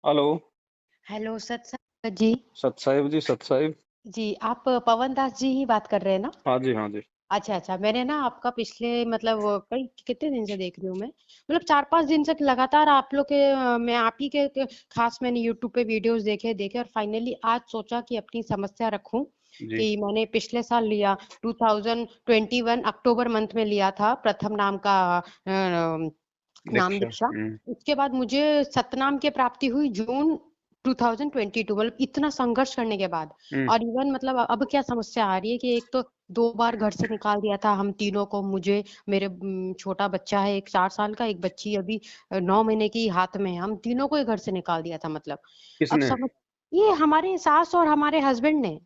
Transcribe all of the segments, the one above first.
Hello. Hello सत साहिब जी। सत साहिब जी, सत साहिब। जी आप पवन दास जी ही बात कर रहे हैं ना? हाँ जी, हाँ जी। अच्छा अच्छा, मैंने ना आपका पिछले मतलब कई कितने दिन से देख रही हूँ मैं, मतलब 4-5 दिन से लगातार आप लोग के मैं आप ही के खास मैंने यूट्यूब पे वीडियोस देखे देखे और फाइनली आज सोचा कि अपनी समस्या रखूं जी। कि मैंने पिछले साल लिया 2021 अक्टूबर मंथ में लिया था प्रथम नाम का नाम दीक्षा। दीक्षा। उसके बाद मुझे सतनाम की प्राप्ति हुई जून 2022, मतलब इतना संघर्ष करने के बाद। हम्म। और इवन मतलब अब क्या समस्या आ रही है कि एक तो 2 बार घर से निकाल दिया था हम तीनों को, मुझे, मेरे छोटा बच्चा है एक 4 साल का, एक बच्ची अभी 9 महीने की हाथ में है, हम तीनों को ही घर से निकाल दिया था मतलब। अब किसने? समझ, ये हमारे सास और हमारे हस्बैंड ने।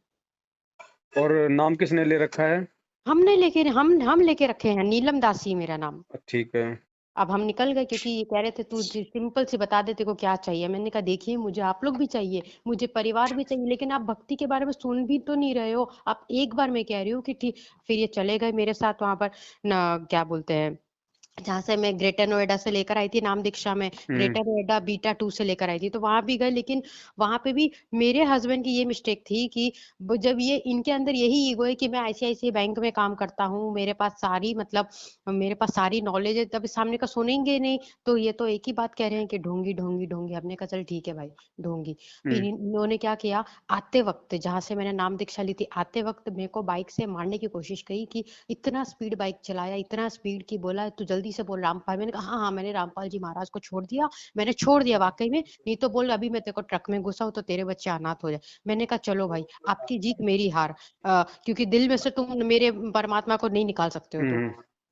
और नाम किसने ले रखा है? हमने लेके हम लेके रखे हैं, नीलम दासी मेरा नाम। ठीक है। अब हम निकल गए क्योंकि ये कह रहे थे तू सिंपल सी बता दे तेरे को क्या चाहिए। मैंने कहा देखिए मुझे आप लोग भी चाहिए, मुझे परिवार भी चाहिए, लेकिन आप भक्ति के बारे में सुन भी तो नहीं रहे हो। आप एक बार मैं कह रही हूँ कि ठीक। फिर ये चले गए मेरे साथ वहां पर ना, क्या बोलते हैं, जहाँ से मैं ग्रेटर नोएडा से लेकर आई थी नाम दीक्षा में, हम्म। ग्रेटर नोएडा बीटा 2 से लेकर आई थी, तो वहां भी गए, लेकिन वहां पे भी मेरे हस्बैंड की ये मिस्टेक थी कि जब ये इनके अंदर यही ईगो है कि मैं आईसीआईसीआई बैंक में काम करता हूँ, मेरे पास सारी मतलब मेरे पास सारी नॉलेज है, तब सामने का सुनेंगे नहीं। तो ये तो एक ही बात कह रहे हैं कि ढोंगी ढोंगी ढोंगी। हमने कहा चल ठीक है भाई, ढोंगी। फिर हम्म। इन्होंने क्या किया, आते वक्त जहां से मैंने नाम दीक्षा ली थी, आते वक्त मेरे को बाइक से मारने की कोशिश की कि इतना स्पीड बाइक चलाया, इतना स्पीड की बोला तू जल्दी से बोल रामपाल। मैंने कहा हाँ हाँ, मैंने रामपाल जी महाराज को छोड़ दिया, मैंने छोड़ दिया वाकई में, नहीं तो बोल अभी मैं तेरे को ट्रक में घुसाऊं तो तेरे बच्चे अनाथ हो जाए। मैंने कहा चलो भाई, आपकी जीत मेरी हार, क्योंकि दिल में से तुम मेरे परमात्मा को नहीं निकाल सकते हो तुम। हम्म।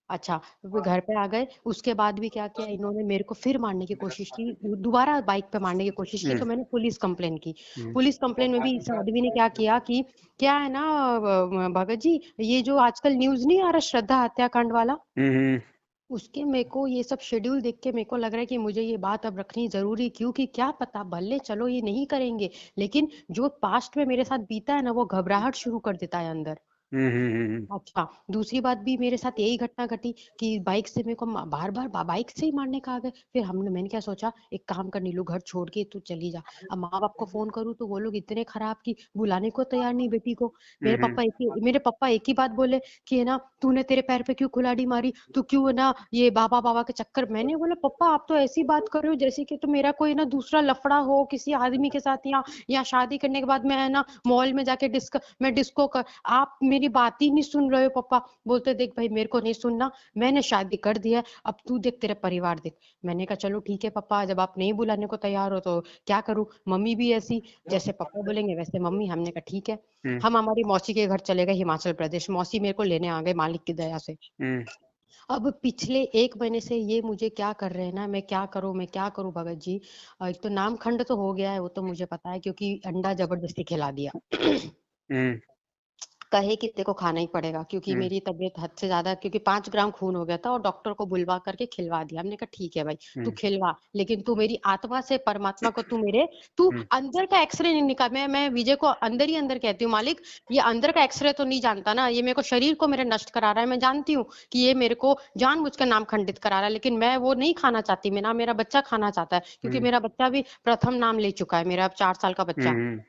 अच्छा, फिर घर पे आ गए, उसके बाद भी क्या किया इन्होंने, मेरे को फिर मारने की कोशिश की, दोबारा बाइक पे मारने की कोशिश की, हम्म। तो मैंने पुलिस कंप्लेन की। हम्म। पुलिस कंप्लेन में भी इस आदमी ने क्या किया कि, क्या है ना भगत जी, ये जो आजकल न्यूज नहीं आ रहा श्रद्धा हत्याकांड वाला, हम्म। उसके मेरे को ये सब शेड्यूल देख के मेरे को लग रहा है कि मुझे ये बात अब रखनी जरूरी, क्योंकि क्या पता भले चलो ये नहीं करेंगे, लेकिन जो पास्ट में मेरे साथ बीता है ना, वो घबराहट शुरू कर देता है अंदर। हम्म। हम्म। अच्छा, दूसरी बात भी मेरे साथ यही घटना घटी कि बाइक से मेरे को बार बार बाइक से ही मारने का आ गए। फिर मैंने क्या सोचा, एक काम कर नीलू, घर छोड़ के तू चली जा। अब माँ बाप को फोन करूँ तो वो लोग इतने खराब कि बुलाने को तैयार नहीं बेटी को। हम्म। मेरे पापा एक ही बात बोले कि है ना, तूने तेरे पैर पे क्यों कुल्हाड़ी मारी, तू क्यों है ना ये बाबा बाबा के चक्कर। मैंने बोला पापा आप तो ऐसी बात कर रहे हो जैसे कि तो मेरा कोई ना दूसरा लफड़ा हो किसी आदमी के साथ, या शादी करने के बाद मैं है ना मॉल में जाके डिस्को कर, आप मेरी बात ही नहीं सुन रहे हो पापा। बोलते देख भाई मेरे को नहीं सुनना, मैंने शादी कर दिया है, अब तू देख तेरा परिवार देख। मैंने कहा चलो ठीक है पापा, जब आप नहीं बुलाने को तैयार हो तो क्या करूं, मम्मी भी ऐसी, जैसे पापा बोलेंगे वैसे मम्मी। हमने कहा ठीक है। हम्म। हम हमारी मौसी के घर चले गए हिमाचल प्रदेश, मौसी मेरे को लेने आ गए मालिक की दया से। हम्म। अब पिछले 1 महीने से ये मुझे क्या कर रहे हैं ना, मैं क्या करूं भगत जी। एक तो नाम खंड तो हो गया है, वो तो मुझे पता है क्योंकि अंडा जबरदस्ती खिला दिया। हम्म। कहे कि तेरे को खाना ही पड़ेगा, क्योंकि हम्म। मेरी तबीयत हद से ज्यादा, क्योंकि 5 ग्राम खून हो गया था और डॉक्टर को बुलवा करके खिलवा दिया। हमने कहा ठीक है भाई, तू हम्म। खिलवा, लेकिन तू मेरी आत्मा से परमात्मा को तू हम्म। अंदर का एक्सरे नहीं निकाल। मैं विजय को अंदर ही अंदर कहती हूँ, मालिक ये अंदर का एक्सरे तो नहीं जानता ना, ये मेरे को शरीर को मेरे नष्ट करा रहा है। मैं जानती हूँ कि ये मेरे को जानबूझकर नाम खंडित करा रहा है, लेकिन मैं वो नहीं खाना चाहती, मेरा बच्चा खाना चाहता है, क्योंकि हम्म। मेरा बच्चा भी प्रथम नाम ले चुका है, मेरा 4 साल का बच्चा। हम्म।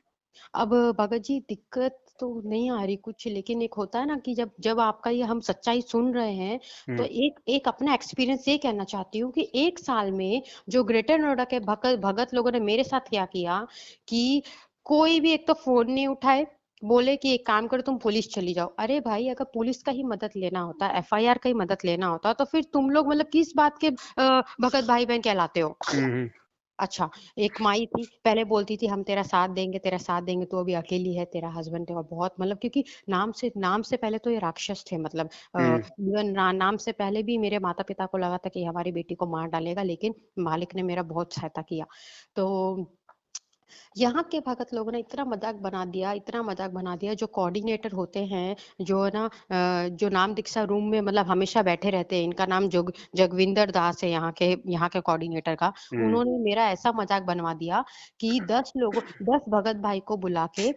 अब भगत जी दिक्कत तो नहीं आ रही कुछ, लेकिन एक होता है ना कि जब जब आपका ये हम सच्चाई सुन रहे हैं, तो हम्म। एक एक अपना एक्सपीरियंस ये कहना चाहती हूँ कि 1 साल में जो ग्रेटर नोएडा के भगत भगत लोगों ने मेरे साथ क्या किया कि कोई भी एक तो फोन नहीं उठाए, बोले कि एक काम करो तुम पुलिस चली जाओ। अरे भाई अगर पुलिस का ही मदद लेना होता, एफआईआर का ही मदद लेना होता, तो फिर तुम लोग मतलब किस बात के भगत भाई बहन कहलाते हो। हम्म। अच्छा, एक माई थी पहले बोलती थी हम तेरा साथ देंगे तेरा साथ देंगे, तू अभी अकेली है, तेरा हस्बैंड है, और बहुत मतलब क्योंकि नाम से पहले तो ये राक्षस थे मतलब, हम्म। इवन नाम से पहले भी मेरे माता पिता को लगा था कि हमारी बेटी को मार डालेगा, लेकिन मालिक ने मेरा बहुत सहायता किया। तो यहाँ के भगत लोगों ने इतना मजाक बना दिया, इतना मजाक बना दिया, जो कोऑर्डिनेटर होते हैं, जो है ना जो नाम दीक्षा रूम में मतलब हमेशा बैठे रहते हैं, इनका नाम जगविंदर दास है, यहाँ के कोऑर्डिनेटर का। हम्म। उन्होंने मेरा ऐसा मजाक बनवा दिया कि 10 भगत भाई को बुला के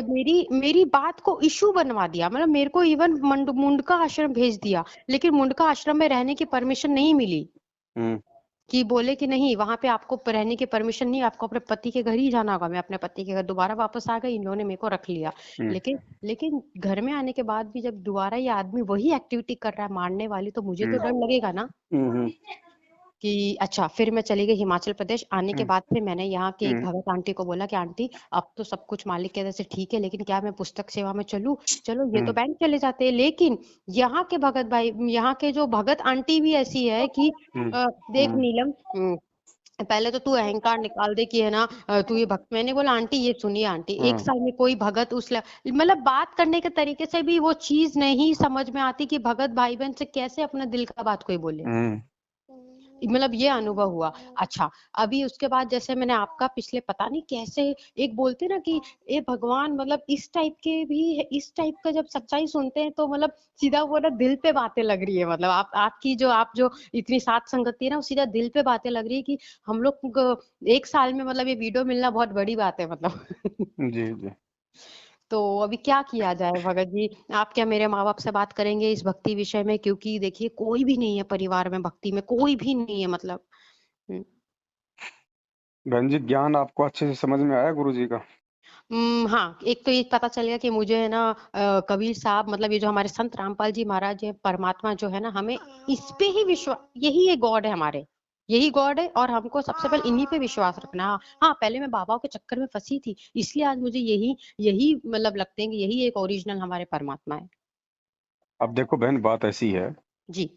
मेरी मेरी बात को इशू बनवा दिया, मतलब मेरे को इवन मुंडका आश्रम भेज दिया, लेकिन मुंडका आश्रम में रहने की परमिशन नहीं मिली। हम्म। कि बोले कि नहीं वहां पे आपको रहने की परमिशन नहीं, आपको अपने पति के घर ही जाना होगा। मैं अपने पति के घर दोबारा वापस आ गई, इन लोगों ने मेरे को रख लिया। हम्म लेकिन लेकिन घर में आने के बाद भी जब दोबारा ये आदमी वही एक्टिविटी कर रहा है मारने वाली, तो मुझे तो हम्म डर लगेगा ना हम्म कि अच्छा। फिर मैं चली गई हिमाचल प्रदेश। आने के हम्म बाद फिर मैंने यहाँ के एक हम्म भगत आंटी को बोला कि आंटी अब तो सब कुछ मालिक की तरफ से ठीक है, लेकिन क्या मैं पुस्तक सेवा में चलूं? चलो ये तो हम्म बैंक चले जाते हैं, लेकिन यहाँ के भगत भाई, यहाँ के जो भगत आंटी भी ऐसी है कि हम्म देख हम्म, नीलम, पहले तो तू अहंकार निकाल दे कि है ना तू ये भक्त। मैंने बोला आंटी ये सुनिए आंटी, एक हाँ, साल में कोई भगत मतलब बात करने के तरीके से भी वो चीज नहीं समझ में आती कि भगत भाई बहन से कैसे अपने दिल का बात कोई बोले। हम्म मतलब ये अनुभव हुआ। अच्छा, अभी उसके बाद जैसे मैंने आपका पिछले पता नहीं कैसे एक बोलते ना कि ए भगवान, मतलब इस टाइप के भी इस टाइप का जब सच्चाई सुनते हैं तो मतलब सीधा वो ना दिल पे बातें लग रही है। मतलब आप जो इतनी साथ संगति है ना, वो सीधा दिल पे बातें लग रही है कि हम लोग एक साल में मतलब ये वीडियो मिलना बहुत बड़ी बात है मतलब। जी जी। तो अभी क्या किया जाए भगत जी? आप क्या मेरे माँ बाप से बात करेंगे इस भक्ति विषय में? क्योंकि देखिए कोई भी नहीं है परिवार में, भक्ति में कोई भी नहीं है मतलब। हम्म। बहन जी, ज्ञान आपको अच्छे से समझ में आया गुरु जी का? हाँ, एक तो ये पता चल गया कि मुझे है ना कबीर साहब, मतलब ये जो हमारे संत रामपाल जी महाराज है, परमात्मा जो है ना, हमें इस पे ही विश्वास, यही एक गॉड है हमारे, यही गॉड है और हमको सबसे पहले इन्हीं पे विश्वास रखना है। हाँ हाँ, पहले मैं बाबाओं के चक्कर में फंसी थी, इसलिए आज मुझे यही यही मतलब लगते हैं कि यही एक ओरिजिनल हमारे परमात्मा है। अब देखो बहन, बात ऐसी है, जी।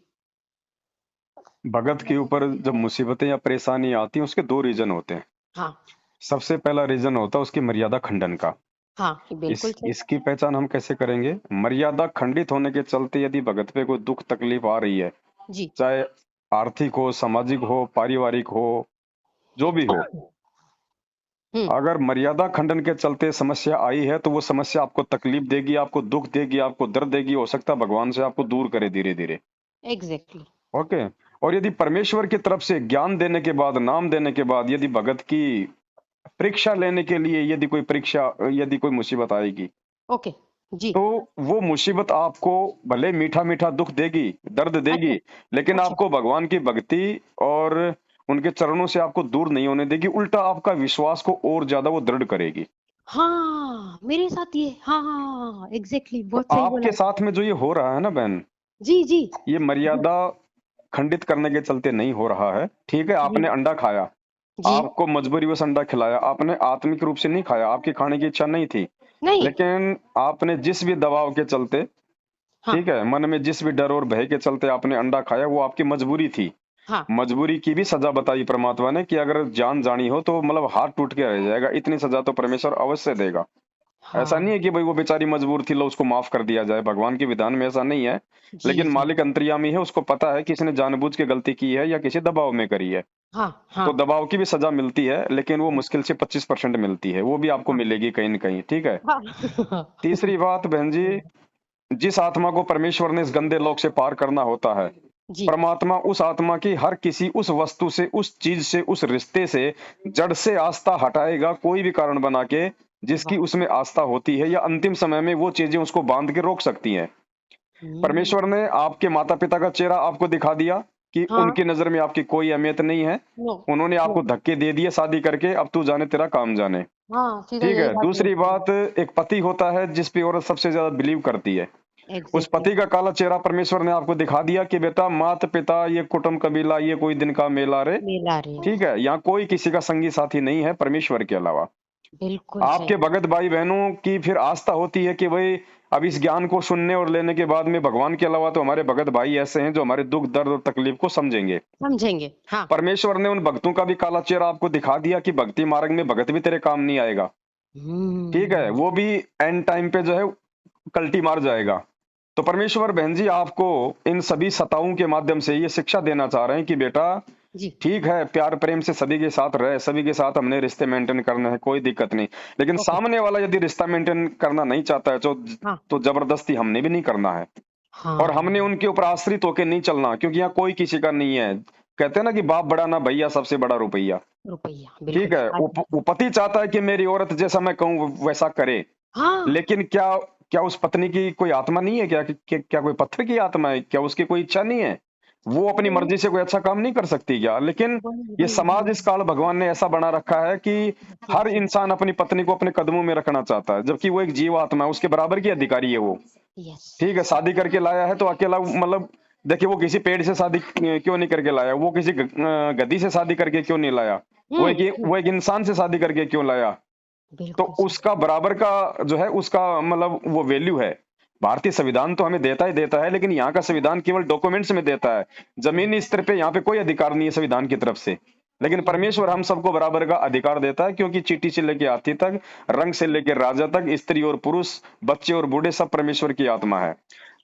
भगत के ऊपर जब मुसीबतें या परेशानी आती हैं, उसके दो रीजन होते हैं। हाँ सबसे पहला रीजन होता है उसकी मर्यादा खंडन का। हाँ, बिल्कुल सही। इसकी पहचान हम कैसे करेंगे? मर्यादा खंडित होने के चलते यदि भगत पे कोई दुख तकलीफ आ रही है, जी। चाहे आर्थिक हो, सामाजिक हो, पारिवारिक हो, जो भी हो, हम्म। अगर मर्यादा खंडन के चलते समस्या आई है तो वो समस्या आपको तकलीफ देगी, आपको दुख देगी, आपको दर्द देगी, हो सकता है भगवान से आपको दूर करे धीरे धीरे। एग्जैक्टली। ओके। और यदि परमेश्वर की तरफ से ज्ञान देने के बाद, नाम देने के बाद, यदि भगत की परीक्षा लेने के लिए यदि कोई मुसीबत आएगी, ओके। जी। तो वो मुसीबत आपको भले मीठा मीठा दुख देगी, दर्द अच्छा। देगी, लेकिन अच्छा। आपको भगवान की भक्ति और उनके चरणों से आपको दूर नहीं होने देगी, उल्टा आपका विश्वास को और ज्यादा वो दृढ़ करेगी। हाँ, मेरे साथ ये, हाँ हाँ हाँ हाँ, एग्जैक्टली, तो बहुत सही बोला आपके आपने। साथ में जो ये हो रहा है ना बहन, जी जी। ये जी मर्यादा खंडित करने के चलते नहीं हो रहा है। ठीक है, जी। आपने अंडा खाया, जी। आपको मजबूरीवश अंडा खिलाया, आपने आत्मिक रूप से नहीं खाया, आपकी खाने की इच्छा नहीं थी, नहीं। लेकिन आपने जिस भी दबाव के चलते, हाँ ठीक है, मन में जिस भी डर और भय के चलते आपने अंडा खाया, वो आपकी मजबूरी थी। हाँ मजबूरी की भी सजा बताई परमात्मा ने कि अगर जान जानी हो तो मतलब हाथ टूट के रह जाएगा, इतनी सजा तो परमेश्वर अवश्य देगा। ऐसा हाँ। नहीं है कि भाई वो बेचारी मजबूर थी, लो उसको माफ कर दिया जाए, भगवान के विधान में ऐसा नहीं है। जी लेकिन जी। मालिक अंतर्यामी है, उसको पता है कि इसने जानबूझ के गलती की है या किसी दबाव में करी है। हाँ हाँ तो दबाव की भी सजा मिलती है, लेकिन वो मुश्किल से 25% मिलती है, वो भी आपको हाँ मिलेगी कहीं न कहीं। ठीक है। हाँ। तीसरी बात बहन जी, जिस आत्मा को परमेश्वर ने इस गंदे लोक से पार करना होता है, जी। परमात्मा उस आत्मा की हर किसी उस वस्तु से, उस चीज से, उस रिश्ते से, जड़ से आस्था हटाएगा, कोई भी कारण बना के, जिसकी वाह। उसमें आस्था होती है, या अंतिम समय में वो चीजें उसको बांध के रोक सकती हैं। हम्म। परमेश्वर ने आपके माता पिता का चेहरा आपको दिखा दिया कि हाँ। उनकी नजर में आपकी कोई अहमियत नहीं है, नो। उन्होंने नो। आपको धक्के दे दिए शादी करके, अब तू जाने तेरा काम जाने। हाँ, सीधा ठीक यही है। बात दूसरी बोलते हैं। बात, एक पति होता है जिस पे औरत सबसे ज्यादा बिलीव करती है, उस एग्जैक्टली। पति का काला चेहरा परमेश्वर ने आपको दिखा दिया कि बेटा, माता पिता, ये कुटुंब कबीला, ये कोई दिन का मेला रे। मेला रे। ठीक है, यहाँ कोई किसी का संगी साथी नहीं है परमेश्वर के अलावा। बिल्कुल आपके सही। भगत भाई बहनों की फिर आस्था होती है कि भाई, अब इस ज्ञान को सुनने और लेने के बाद में भगवान के अलावा तो हमारे भगत भाई ऐसे हैं जो हमारे दुख दर्द और तकलीफ को समझेंगे। समझेंगे, हाँ। परमेश्वर ने उन भक्तों का भी काला चेहरा आपको दिखा दिया कि भक्ति मार्ग में भगत भी तेरे काम नहीं आएगा। ठीक है, हम्म। वो भी एंड टाइम पे जो है कल्टी मार जाएगा। तो परमेश्वर बहन जी आपको इन सभी सताओं के माध्यम से ये शिक्षा देना चाह रहे हैं कि बेटा, जी। ठीक है, प्यार प्रेम से सभी के साथ रहे, सभी के साथ हमने रिश्ते मेंटेन करने हैं, कोई दिक्कत नहीं, लेकिन ओके। सामने वाला यदि रिश्ता मेंटेन करना नहीं चाहता है हाँ तो जबरदस्ती हमने भी नहीं करना है। और हमने हाँ। उनके ऊपर आश्रित होकर नहीं चलना, क्योंकि यहाँ कोई किसी का नहीं है। कहते हैं ना कि बाप बड़ा ना भैया, सबसे बड़ा रुपया। रुपया, ठीक बिल्कुल है, आज। वो पति चाहता है कि मेरी औरत जैसा मैं कहूँ वैसा करे, हाँ। लेकिन क्या क्या उस पत्नी की कोई आत्मा नहीं है क्या? क्या कोई पत्थर की आत्मा है क्या? उसकी कोई इच्छा नहीं है? वो अपनी वही मर्जी से कोई अच्छा काम नहीं कर सकती क्या? लेकिन वही ये वही समाज, वही इस काल भगवान ने ऐसा बना रखा है कि जी हर जी इंसान अपनी पत्नी को अपने कदमों में रखना चाहता है, जबकि वो एक जीवात्मा है, उसके बराबर की अधिकारी है वो। यस ठीक है, शादी करके लाया है तो अकेला, मतलब देखिए वो किसी पेड़ से शादी क्यों नहीं करके लाया, वो किसी गधी से शादी करके क्यों नहीं लाया, हम्म। वो एक इंसान से शादी करके क्यों लाया? तो बिल्कुल सही उसका बराबर का जो है उसका मतलब वो वैल्यू है। भारतीय संविधान तो हमें देता ही देता है, लेकिन यहाँ का संविधान केवल डॉक्यूमेंट्स में देता है। जमीनी स्तर पे यहाँ पे कोई अधिकार नहीं है संविधान की तरफ से। लेकिन परमेश्वर हम सबको बराबर का अधिकार देता है, क्योंकि चींटी से लेके हाथी तक, रंग से लेके राजा तक, स्त्री और पुरुष, बच्चे और बूढ़े, सब परमेश्वर की आत्मा है।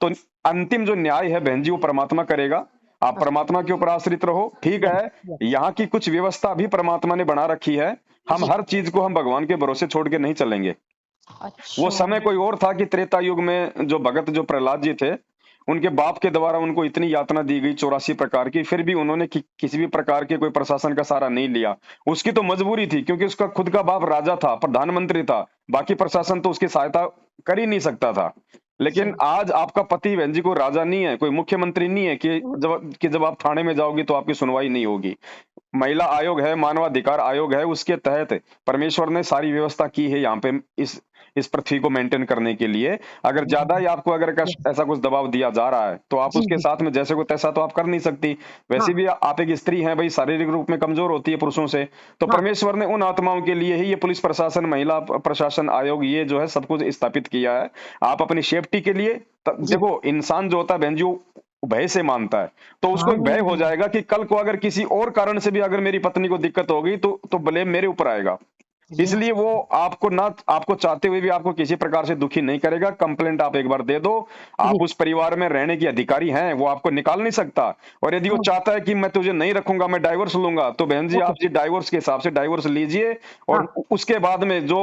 तो अंतिम जो न्याय है बहन जी, वो परमात्मा करेगा। आप अच्छा परमात्मा के ऊपर आश्रित रहो, ठीक यस है। यस यहाँ की कुछ व्यवस्था भी परमात्मा ने बना रखी है। हम जी हर चीज को हम भगवान के भरोसे छोड़ के नहीं चलेंगे। वो अच्छा समय कोई और था कि त्रेता युग में जो भगत, जो प्रहलाद जी थे, उनके बाप के द्वारा उनको इतनी यातना दी गई 84 प्रकार की, फिर भी उन्होंने किसी भी प्रकार के कोई प्रशासन का सहारा नहीं लिया। उसकी तो मजबूरी थी, क्योंकि उसका खुद का बाप राजा था, प्रधानमंत्री था। बाकी प्रशासन तो उसकी सहायता कर ही नहीं सकता था। लेकिन सही आज आपका पति बहन जी कोई राजा नहीं है, कोई मुख्यमंत्री नहीं है कि जब आप थाने में जाओगे तो आपकी सुनवाई नहीं होगी। महिला आयोग है, मानवाधिकार आयोग है, उसके तहत परमेश्वर ने सारी व्यवस्था की है यहाँ पे, इस पृथ्वी को मेंटेन करने के लिए। अगर ज्यादा ही आपको अगर यस ऐसा कुछ दबाव दिया जा रहा है तो आप जी उसके जी साथ में जैसे को तैसा तो आप कर नहीं सकती। वैसे हाँ भी आप एक स्त्री हैं भाई, शारीरिक रूप में कमजोर होती है पुरुषों से। तो हाँ परमेश्वर ने उन आत्माओं के लिए ही ये पुलिस प्रशासन, महिला प्रशासन आयोग, ये जो है सब कुछ स्थापित किया है। आप अपनी सेफ्टी के लिए जी देखो, इंसान जो होता है बहन जी, वो भय से मानता है। तो उसको एक भय हो हाँ जाएगा कि कल को अगर किसी और कारण से भी अगर मेरी पत्नी को दिक्कत होगी तो ब्लेम मेरे ऊपर आएगा। यस इसलिए वो आपको ना, आपको चाहते हुए भी आपको किसी प्रकार से दुखी नहीं करेगा। कंप्लेंट आप एक बार दे दो, जी आप उस परिवार में रहने की अधिकारी हैं, वो आपको निकाल नहीं सकता। और यदि वो हाँ चाहता है कि मैं तुझे नहीं रखूंगा, मैं डाइवोर्स लूंगा, तो बहन जी ओके आप जी डाइवोर्स के हिसाब से डाइवोर्स लीजिए। हाँ और उसके बाद में जो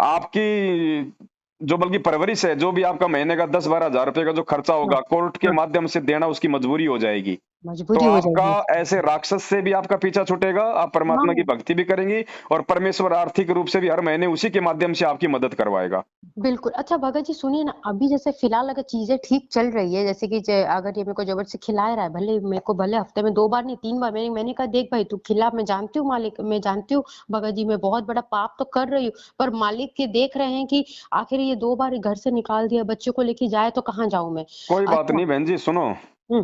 आपकी, जो बल्कि परवरिश है, जो भी आपका महीने का 10-12 हजार रुपए का जो खर्चा हाँ होगा, कोर्ट के हाँ माध्यम से देना उसकी मजबूरी हो जाएगी। तो मजबूरी हो आपका जाएगी ऐसे राक्षस से भी आपका पीछा छूटेगा, आप परमात्मा की हाँ भक्ति भी करेंगी, और परमेश्वर आर्थिक रूप से भी हर महीने उसी के माध्यम से आपकी मदद करवाएगा। बिल्कुल। अच्छा भगत जी सुनिए ना, अभी जैसे फिलहाल अगर चीज़ें ठीक चल रही है, जैसे कि अगर ये मेरे को ज़बरदस्ती खिला रहा है, भले मेरे को भले हफ्ते में 2 बार नहीं 3 बार, मैंने कहा देख भाई तू खिला, मैं जानती हूँ मालिक, मैं जानती हूँ भगत जी मैं बहुत बड़ा पाप तो कर रही हूँ, पर मालिक के देख रहे हैं कि आखिर ये 2 बार घर से निकाल दिया, बच्चे को लेके जाए तो कहाँ जाऊँ मैं? कोई बात अच्छा नहीं बहन जी, सुनो, हुँ,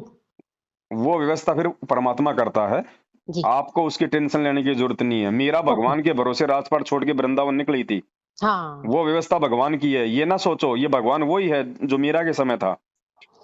वो व्यवस्था फिर परमात्मा करता है। जी, आपको उसकी टेंशन लेने की जरूरत नहीं है। मीरा ओके, भगवान के भरोसे राजपाट छोड़ के वृंदावन निकली थी। हाँ, वो व्यवस्था भगवान की है, ये ना सोचो ये भगवान वही है जो मीरा के समय था।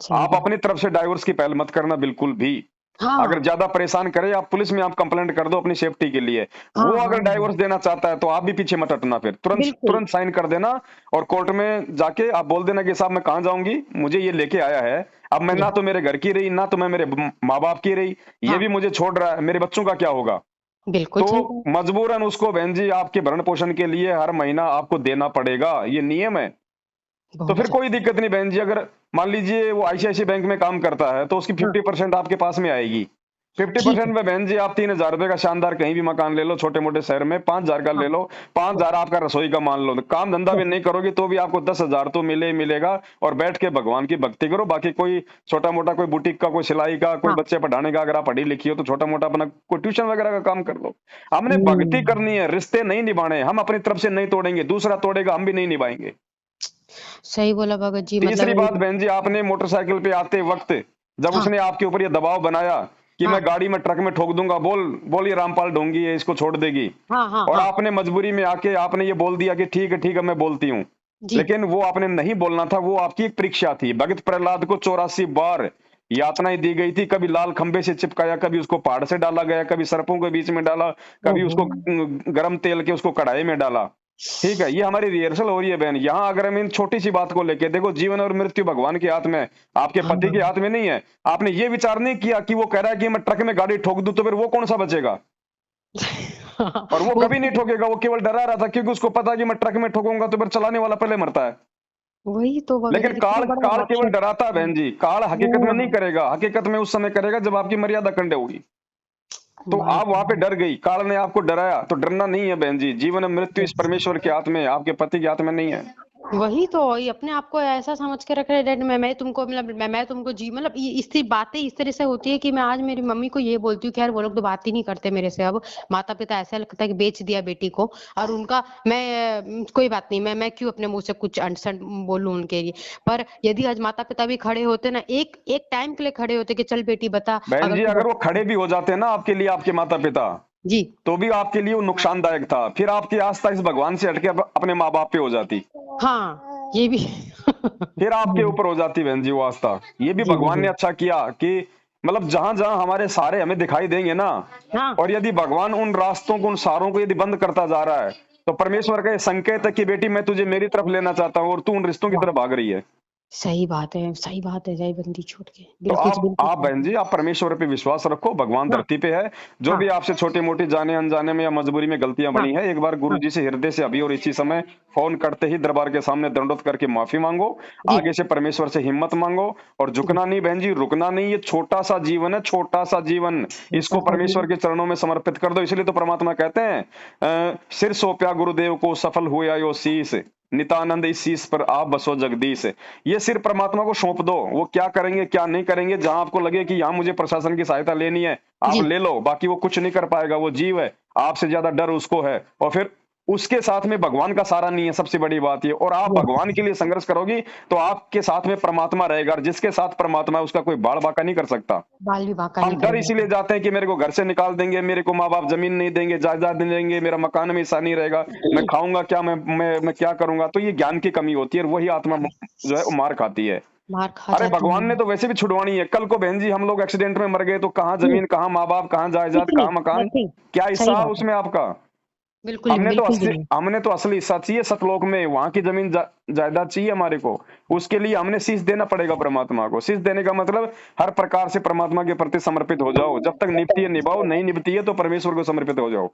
सही आप बात। अपनी तरफ से डाइवोर्स की पहल मत करना बिल्कुल भी। अगर हाँ, ज्यादा परेशान करे, आप पुलिस में आप कंप्लेंट कर दो अपनी सेफ्टी के लिए। हाँ, वो हाँ, अगर हाँ, डाइवोर्स देना चाहता है तो आप भी पीछे मत हटना, फिर तुरंत बिल्कुल, तुरंत साइन कर देना। और कोर्ट में जाके आप बोल देना कि साहब मैं कहाँ जाऊंगी, मुझे ये लेके आया है। अब मैं जी, ना तो मेरे घर की रही, ना तो मैं मेरे माँ बाप की रही, ये हाँ, भी मुझे छोड़ रहा है, मेरे बच्चों का क्या होगा? बिल्कुल तो सही बात, मजबूरन उसको बहन जी आपके भरण पोषण के लिए हर महीना आपको देना पड़ेगा, ये नियम है। तो बहुत फिर सही। कोई दिक्कत नहीं बहन जी। अगर मान लीजिए वो आईसीआईसी बैंक में काम करता है तो उसकी हाँ, 50% आपके पास में आएगी। ठीक है, 50% में बहन जी आप 3 हजार रुपए का शानदार कहीं भी मकान ले लो, छोटे मोटे शहर में 5 हजार का हाँ, ले लो। 5 हजार आपका रसोई का मान लो, तो काम धंधा भी यस, नहीं करोगे तो भी आपको 10 हजार तो मिले ही मिलेगा। और बैठ के भगवान की भक्ति करो। बाकी कोई छोटा मोटा कोई बुटीक का, कोई सिलाई का, कोई हाँ, बच्चे पढ़ाने का, अगर आप पढ़ी लिखी हो तो छोटा मोटा अपना कोई ट्यूशन वगैरह का काम कर लो। हमने भक्ति हुँ। करनी है, रिश्ते नहीं निभाने। हम अपनी तरफ से नहीं तोड़ेंगे, दूसरा तोड़ेगा हम भी नहीं निभाएंगे। सही बोला भगत जी तीसरी मतलब बात बहन जी, आपने मोटरसाइकिल पे आते वक्त जब हाँ, उसने आपके ऊपर ये दबाव बनाया कि हाँ, मैं गाड़ी में ट्रक में ठोक दूंगा, बोल ये रामपाल ढोंगी है, इसको छोड़ देगी। हाँ, हाँ, और हाँ, आपने मजबूरी में आके आपने ये बोल दिया कि ठीक है मैं बोलती हूँ। जी। लेकिन वो आपने नहीं बोलना था, वो आपकी एक परीक्षा थी। भगत प्रहलाद को 84 बार यातनाएं दी गई थी। कभी लाल खंबे से चिपकाया, कभी उसको पहाड़ से डाला गया, कभी सर्पों के बीच में डाला, कभी ओहो! उसको गरम तेल के उसको कढ़ाई में डाला। ठीक है, ये हमारी रिहर्सल हो रही है बहन। यहाँ अगर हम इन छोटी सी बात को लेके, देखो जीवन और मृत्यु भगवान के हाथ में है, आपके हाँ, पति के हाथ में नहीं है। आपने ये विचार नहीं किया कि वो कह रहा है कि मैं ट्रक में गाड़ी ठोक दूं, तो फिर वो कौन सा बचेगा? और वो वो कभी नहीं ठोकेगा, वो केवल डरा रहा था, क्योंकि उसको पता है कि मैं ट्रक में ठोकूंगा तो फिर चलाने वाला पहले मरता है। वही तो भगत लेकिन जी काल कितना बड़ा काल केवल राक्षस डराता है बहन जी, काल हकीकत में नहीं हाँ, करेगा। हकीकत में उस समय करेगा जब आपकी मर्यादा खंडे होगी। तो बात आप वहां पे डर गई, काल ने आपको डराया, तो डरना नहीं है बहन जी। जीवन और मृत्यु इस यस परमेश्वर के हाथ में है, आपके पति के हाथ में नहीं है। वही तो, ये अपने आप को ऐसा समझ के रख रहे हैं, डैड मैं तुमको मतलब मैं तुमको जी मतलब इसकी बातें इस तरह से होती है कि मैं आज मेरी मम्मी को ये बोलती हूँ कि यार वो लोग तो बात ही नहीं करते मेरे से अब। माता पिता ऐसा लगता है कि बेच दिया बेटी को। और उनका कोई बात नहीं, मैं क्यों अपने मुंह से कुछ अनसन बोलूं उनके लिए। पर यदि आज माता पिता भी खड़े होते ना, एक एक टाइम के लिए खड़े होते कि चल बेटी बता, बहन अगर जी तू अगर वो खड़े भी हो जाते हैं ना आपके लिए, आपके माता पिता, जी तो भी आपके लिए वो नुकसानदायक था, फिर आपकी आस्था इस भगवान से हटके अपने माँ बाप पे हो जाती, हाँ ये भी फिर आपके जी ऊपर हो जाती बहन जी वो आस्था। ये भी जी भगवान जी ने अच्छा किया कि मतलब जहां जहां हमारे सहारे हमें दिखाई देंगे ना, हाँ और यदि भगवान उन रास्तों को, उन सारों को यदि बंद करता जा रहा है, तो परमेश्वर का ये संकेत है कि बेटी मैं तुझे मेरी तरफ लेना चाहता हूँ और तू उन रिश्तों की वाह तरफ भाग रही है। सही बात है, जय बंदी छोड़ के तो बिल्कुल बिल्कुल आप सही। बहन जी आप परमेश्वर पे विश्वास रखो, भगवान हाँ धरती पे है। जो भी हाँ आपसे छोटी मोटी जाने अनजाने में या मजबूरी में गलतियां हाँ बनी है, एक बार गुरु हाँ जी से हृदय से अभी और इसी समय फोन करते ही दरबार के सामने दंडोत करके माफी मांगो। जी आगे से परमेश्वर से हिम्मत मांगो, और जी झुकना नहीं बहन जी, रुकना नहीं। ये छोटा सा जीवन है, छोटा सा जीवन, छोटा इसको सा परमेश्वर जीवन। के चरणों में समर्पित कर दो। इसलिए तो परमात्मा कहते हैं सिर सौंपया गुरुदेव को, सफल हुआ यो शीस, नितानंद इस शीस पर आप बसो जगदीश। ये सिर्फ परमात्मा को सौंप दो, वो क्या करेंगे क्या नहीं करेंगे, जहां आपको लगे कि यहाँ मुझे प्रशासन की सहायता लेनी है, आप जी ले लो, बाकी वो कुछ नहीं कर पाएगा। वो जीव है, आपसे ज्यादा डर उसको है, और फिर उसके साथ में भगवान का सारा नहीं है, सबसे बड़ी बात ये। और आप यस भगवान के लिए संघर्ष करोगी तो आपके साथ में परमात्मा रहेगा, और जिसके साथ परमात्मा है उसका कोई बाल बाका नहीं कर सकता। बाल भी बांका नहीं हम डर करेगा। इसीलिए जाते हैं कि मेरे को घर से निकाल देंगे, मेरे को माँ बाप जमीन नहीं देंगे, जायदाद नहीं देंगे, मेरा मकान में हिस्सा नहीं रहेगा, मैं खाऊंगा क्या, मैं क्या करूंगा। तो ये ज्ञान की कमी होती है, और वही आत्मा जो है वो मार खाती है। मार खा अरे जाती भगवान ने है। तो वैसे भी छुड़वानी है। कल को बहन जी हम लोग एक्सीडेंट में मर गए तो कहाँ जी जमीन, कहाँ माँ बाप, कहाँ जायदाद, कुछ नहीं, कहाँ मकान, नथिंग। क्या सही हिस्सा है बात है। उसमें आपका। बिल्कुल बिल्कुल भी नहीं। हमने तो असली हिस्सा चाहिए सतलोक में, वहां की जमीन जायदाद चाहिए हमारे को। उसके लिए हमने शीश देना पड़ेगा परमात्मा को। शीश देने का मतलब हर प्रकार से परमात्मा के प्रति समर्पित हो जाओ, जब तक निभती है निभाओ, नहीं निभती है तो परमेश्वर को समर्पित हो जाओ।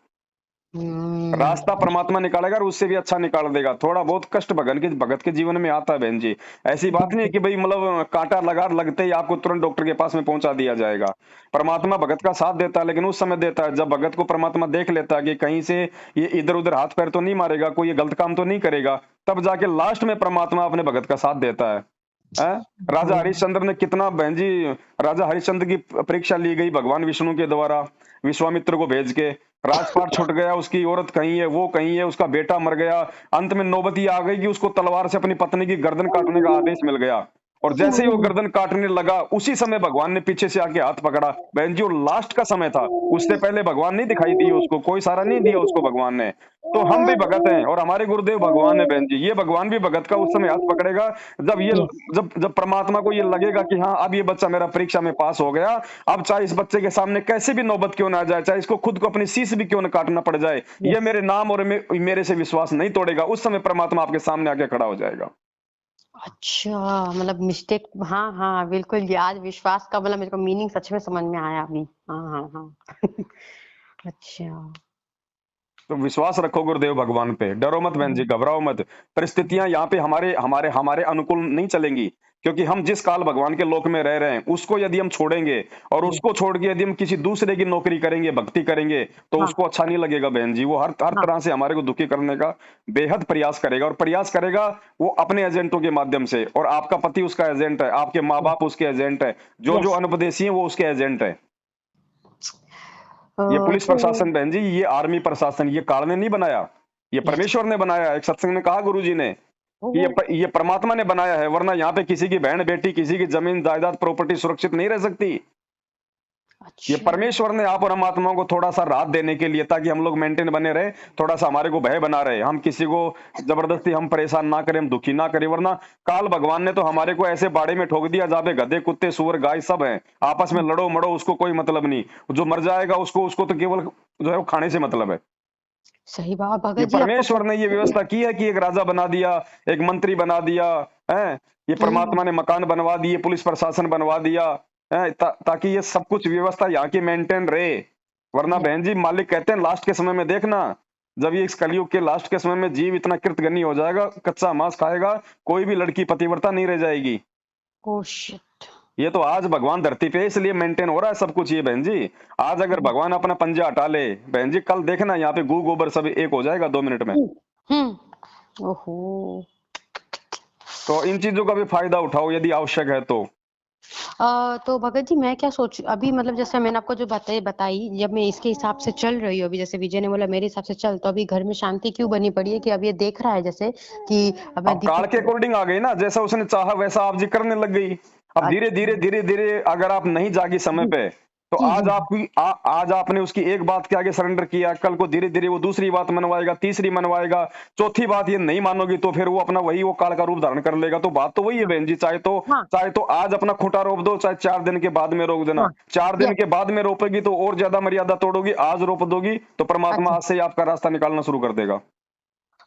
रास्ता हम्म। परमात्मा निकालेगा, और उससे भी अच्छा निकाल देगा। थोड़ा बहुत कष्ट भगत के जीवन में आता है बहन जी। ऐसी बात नहीं है बिल्कुल कि भाई मतलब कांटा लगा लगते ही आपको तुरंत डॉक्टर के पास में पहुंचा दिया जाएगा। परमात्मा भगत का साथ देता है, लेकिन उस समय देता है जब भगत को परमात्मा देख लेता है कि कहीं से ये इधर उधर हाथ पैर तो नहीं मारेगा, कोई ये गलत काम तो नहीं करेगा, तब जाके लास्ट में परमात्मा अपने भगत का साथ देता है। हैं? राजा हाँ हरिश्चंद्र ने कितना बहन जी, राजा हरिश्चंद्र की परीक्षा ली गई भगवान विष्णु के द्वारा, विश्वामित्र को भेज के। राजपाट छूट गया, उसकी औरत कहीं है, वो कहीं है, उसका बेटा मर गया। अंत में नौबत ये आ गई कि उसको तलवार से अपनी पत्नी की गर्दन काटने का आदेश मिल गया। और जैसे ही वो गर्दन काटने लगा, उसी समय भगवान ने पीछे से आके हाथ पकड़ा। बहन जी वो लास्ट का समय था, उससे पहले भगवान नहीं दिखाई दिए उसको, कोई सारा नहीं दिया उसको भगवान ने। तो हम भी भगत हैं, और हमारे गुरुदेव भगवान है बहन जी। ये भगवान भी भगत का उस समय हाथ पकड़ेगा जब ये, यस जब जब परमात्मा को ये लगेगा कि हाँ अब ये बच्चा मेरा परीक्षा में पास हो गया, अब चाहे इस बच्चे के सामने कैसे भी नौबत क्यों ना आ जाए, चाहे इसको खुद को अपनी शीश भी क्यों ना काटना पड़ जाए, ये यस। मेरे नाम और मेरे से विश्वास नहीं तोड़ेगा, उस समय परमात्मा आपके सामने आके खड़ा हो जाएगा। अच्छा मतलब मिस्टेक, हाँ हाँ बिल्कुल, ये आज विश्वास का मतलब मेरे को मीनिंग सच में समझ में आया अभी। हाँ हाँ हाँ अच्छा। तो विश्वास रखो गुरुदेव भगवान पे, डरो मत बहन जी, घबराओ मत। परिस्थितियां यहाँ पे हमारे हमारे हमारे अनुकूल नहीं चलेंगी, क्योंकि हम जिस काल भगवान के लोक में रह रहे हैं उसको यदि हम छोड़ेंगे, और जी उसको छोड़ के यदि हम किसी दूसरे की नौकरी करेंगे, भक्ति करेंगे, तो हाँ उसको अच्छा नहीं लगेगा बहन जी। वो हर हर हाँ तरह से हमारे को दुखी करने का बेहद प्रयास करेगा, और प्रयास करेगा वो अपने एजेंटों के माध्यम से। और आपका पति उसका एजेंट है, आपके माँ बाप उसके एजेंट है, जो जो यस। अनुपदेशी है वो उसके एजेंट है। अ, ये पुलिस तो प्रशासन बहन जी, ये आर्मी प्रशासन, ये काल ने नहीं बनाया, ये यस। परमेश्वर ने बनाया। एक सत्संग में कहा गुरु जी ने कि ओहो। ये परमात्मा ने बनाया है, वरना यहाँ पे किसी की बहन बेटी, किसी की जमीन जायदाद प्रॉपर्टी सुरक्षित नहीं रह सकती। ये अच्छा। परमेश्वर ने आप और हम आत्माओं को थोड़ा सा राहत देने के लिए, ताकि हम लोग मेंटेन बने रहे, थोड़ा सा हमारे को भय बना रहे, हम किसी को जबरदस्ती हम परेशान ना करें, हम दुखी ना करें। वरना काल भगवान ने तो हमारे को ऐसे बाड़े में ठोक दिया जहाँ पे गधे कुत्ते सुअर गाय सब हैं, आपस में लड़ो मड़ो, उसको कोई मतलब नहीं। जो मर जाएगा उसको उसको तो केवल जो है वो खाने से मतलब है। सही बात ये भगत जी, आपको परमेश्वर ने ये व्यवस्था की है कि एक राजा बना दिया, एक मंत्री बना दिया है। ये हम्म। परमात्मा ने मकान बनवा दिए, पुलिस प्रशासन बनवा दिया है, ताकि ये सब कुछ व्यवस्था यहाँ की मेंटेन रहे। वरना यस। बहन जी मालिक कहते हैं लास्ट के समय में देखना, जब ये इस कलयुग के लास्ट के समय में जीव इतना कृतघ्नी हो जाएगा, कच्चा मांस खाएगा, कोई भी लड़की पतिव्रता नहीं रह जाएगी। Oh shit. ये तो आज भगवान धरती पे है, इसलिए मेंटेन हो रहा है सब कुछ ये बहन जी। आज अगर भगवान अपना पंजा हटा ले बहन जी, कल देखना यहाँ पे गू गोबर सब एक हो जाएगा 2 मिनट में। हम्म। ओहो। तो इन चीजों का भी फायदा उठाओ यदि आवश्यक है तो। तो भगत जी मैं क्या सोच अभी मतलब जैसे मैंने आपको जो बातें बताई जब मैं इसके हिसाब से चल रही हूँ अभी जैसे विजय ने बोला मेरे हिसाब से चल तो अभी घर में शांति क्यों बनी पड़ी है कि अब ये देख रहा है जैसे कि अब मैं अब काल के दीपक अकॉर्डिंग आ गई ना, जैसा उसने चाहा वैसा आप जी करने लग गई। अब धीरे अच्छा धीरे धीरे धीरे अगर आप नहीं जागी समय जी पे, तो जी जी आज जी आपकी आज आपने उसकी एक बात के आगे सरेंडर किया, कल को धीरे धीरे वो दूसरी बात मनवाएगा, तीसरी मनवाएगा, चौथी बात ये नहीं मानोगी तो फिर वो अपना वही वो काल का रूप धारण कर लेगा। तो बात तो वही है हाँ बहन जी, हाँ चाहे तो आज अपना खूंटा रोप दो, चाहे 4 दिन के बाद में रोक देना। हाँ 4 दिन यस के बाद में रोपेगी तो और ज्यादा मर्यादा तोड़ोगी, आज रोप दोगी तो परमात्मा अच्छा आज से ही आपका रास्ता निकालना शुरू कर देगा।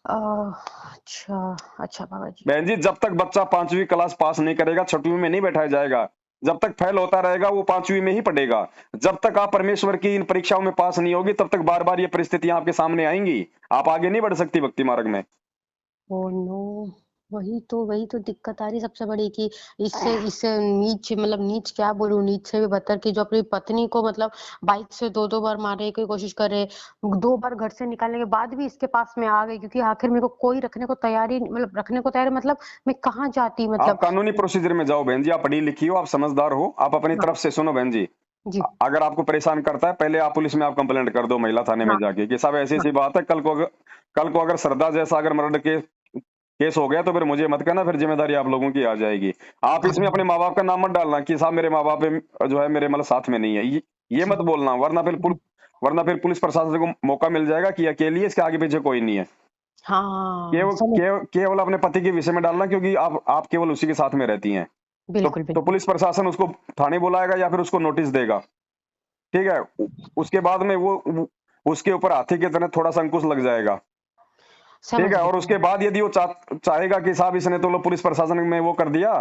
अच्छा अच्छा बाबा जी बहन जी, जब तक बच्चा 5वीं क्लास पास नहीं करेगा, 6वीं में नहीं बैठाया जाएगा। जब तक फेल होता रहेगा वो 5वीं में ही पढ़ेगा। जब तक आप परमेश्वर की इन परीक्षाओं में पास नहीं होगी, तब तक बार बार ये परिस्थितियां आपके सामने आएंगी। आप आगे नहीं बढ़ सकती भक्ति मार्ग में। ओह नो वही तो दिक्कत आ रही सबसे बड़ी कि इससे इससे नीच मतलब नीच क्या बोलूं नीच से भी बदतर कि जो अपनी पत्नी को मतलब बाइक से दो बार मारने की कोशिश करे 2 बार घर से निकालने के बाद भी इसके पास में आ गई क्योंकि आखिर मेरे को कोई रखने को तैयारी मतलब रखने को तैयार मतलब मैं कहाँ जाती आप मतलब कानूनी प्रोसीजर में जाओ बहन जी, आप पढ़ी लिखी हो, आप समझदार हो, आप अपनी हाँ तरफ से सुनो बहन जी। जी अगर आपको परेशान करता है, पहले आप पुलिस में आप कंप्लेंट कर दो, महिला थाने में हाँ जाके कि साहब ऐसी हाँ ऐसी बात है। कल को अगर श्रद्धा जैसा अगर मर्डर केस हो गया तो फिर मुझे मत कहना, फिर जिम्मेदारी आप लोगों की आ जाएगी। आप इसमें अपने माँ बाप का नाम मत डालना कि साहब मेरे माँ बाप जो है मेरे मतलब साथ में नहीं है, ये जी मत बोलना, जी वरना फिर पुलिस प्रशासन को मौका मिल जाएगा कि अकेली है, इसके आगे पीछे कोई नहीं है। हाँ केवल समझ केवल अपने पति के विषय में डालना, क्योंकि आप केवल उसी के साथ में रहती हैं। बिल्कुल तो बिल्कुल पुलिस प्रशासन उसको थाने बुलाएगा या फिर उसको नोटिस देगा। ठीक है। उसके बाद में उसके ऊपर हाथी की तरह थोड़ा सा अंकुश लग जाएगा। ठीक समझ है। गई और उसके बाद यदि वो चाहेगा कि साहब इसने तो लो पुलिस प्रशासन में वो कर दिया,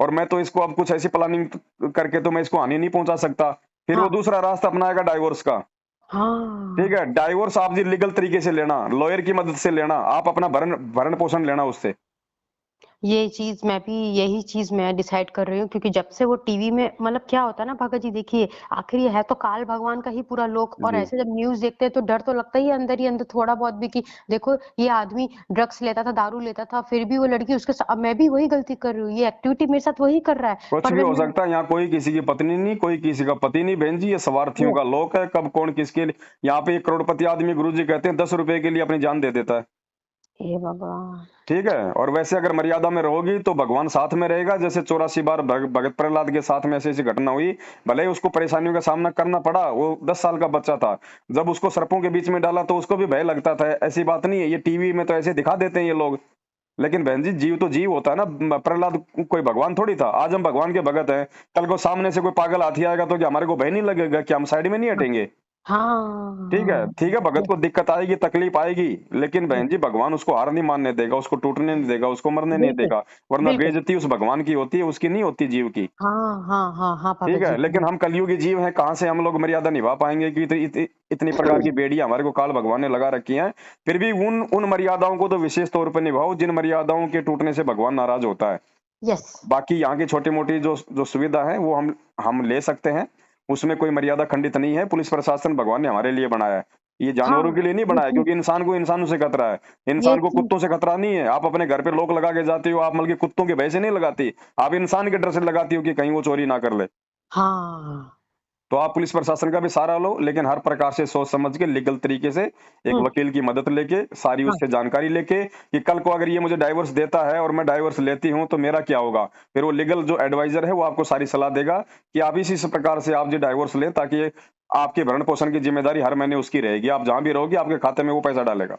और मैं तो इसको अब कुछ ऐसी प्लानिंग करके तो मैं इसको हानि नहीं पहुंचा सकता, फिर वो हाँ दूसरा रास्ता अपनाएगा डाइवोर्स का। ठीक हाँ है। डाइवोर्स आप जी लीगल तरीके से लेना, लॉयर की मदद से लेना, आप अपना भरण भरण पोषण लेना उससे। ये चीज मैं भी यही चीज मैं डिसाइड कर रही हूँ क्योंकि जब से वो टीवी में मतलब क्या होता है ना भगत जी देखिए आखिर ये है तो काल भगवान का ही पूरा लोक और जी। ऐसे जब न्यूज देखते हैं तो डर तो लगता ही अंदर थोड़ा बहुत भी कि देखो ये आदमी ड्रग्स लेता था दारू लेता था फिर भी वो लड़की उसके साथ अब मैं भी वही गलती कर रही हूँ ये एक्टिविटी मेरे साथ वही कर रहा है कुछ पर भी जब हो मैं सकता है, यहाँ कोई किसी की पत्नी नहीं, कोई किसी का पति नहीं बहन जी, ये स्वार्थियों ये का लोक है। कब कौन किसके लिए, यहाँ पे एक करोड़पति आदमी गुरु जी कहते हैं 10 रुपए के लिए अपनी जान दे देता है। हे भगवान ठीक है। और वैसे अगर मर्यादा में रहोगी तो भगवान साथ में रहेगा। जैसे 84 बार भगत प्रहलाद के साथ में ऐसी ऐसी घटना हुई, भले ही उसको परेशानियों का सामना करना पड़ा, वो 10 साल का बच्चा था। जब उसको सर्पों के बीच में डाला तो उसको भी भय लगता था। ऐसी बात नहीं है, ये टीवी में तो ऐसे दिखा देते हैं ये लोग, लेकिन बहन जी जीव तो जीव होता है ना। प्रहलाद कोई भगवान थोड़ी था। आज हम भगवान के भगत हैं, कल को सामने से कोई पागल हाथी आएगा तो क्या हमारे को भय नहीं लगेगा? क्या हम साइड में नहीं हटेंगे? हाँ ठीक है। हाँ ठीक है, भगत को दिक्कत आएगी, तकलीफ आएगी, लेकिन हाँ बहन जी भगवान उसको हार नहीं मानने देगा, उसको टूटने नहीं देगा, उसको मरने नहीं बिल्कुल देगा। वरना बिल्कुल बेइज्जती उस भगवान की होती है, उसकी नहीं होती जीव की। हाँ ठीक भगत है। जी लेकिन हम कलयुगी जीव हैं, कहाँ से हम लोग मर्यादा निभा पाएंगे कि इतनी प्रकार की बेड़ियां हमारे को काल भगवान ने लगा रखी हैं। फिर भी उन उन मर्यादाओं को तो विशेष तौर पर निभाओ जिन मर्यादाओं के टूटने से भगवान नाराज होता है। यस बाकी यहाँ की छोटी मोटी जो जो सुविधा है वो हम ले सकते हैं। उसमें कोई मर्यादा खंडित नहीं है। पुलिस प्रशासन भगवान ने हमारे लिए बनाया है, ये हाँ जानवरों के लिए नहीं ये बनाया, चीज क्योंकि इंसान को इंसानों से खतरा है। ये इंसान को चीज कुत्तों से खतरा नहीं है। आप अपने घर पे लोक लगा के जाती हो, आप मतलब कि कुत्तों के भय से नहीं लगाती, आप इंसान के डर से लगाती हो कि कहीं वो चोरी ना कर ले। हाँ तो आप पुलिस प्रशासन का भी सहारा लो, लेकिन हर प्रकार से सोच समझ के लीगल तरीके से एक हम्म वकील की मदद लेके, सारी हाँ उससे जानकारी लेके कि कल को अगर ये मुझे डाइवोर्स देता है और मैं डाइवोर्स लेती हूँ तो मेरा क्या होगा। फिर वो लीगल जो एडवाइजर है वो आपको सारी सलाह देगा कि आप इसी प्रकार से आप जो डाइवोर्स लें, ताकि आपके भरण पोषण की जिम्मेदारी हर महीने उसकी रहेगी। आप जहां भी रहोगी आपके खाते में वो पैसा डालेगा।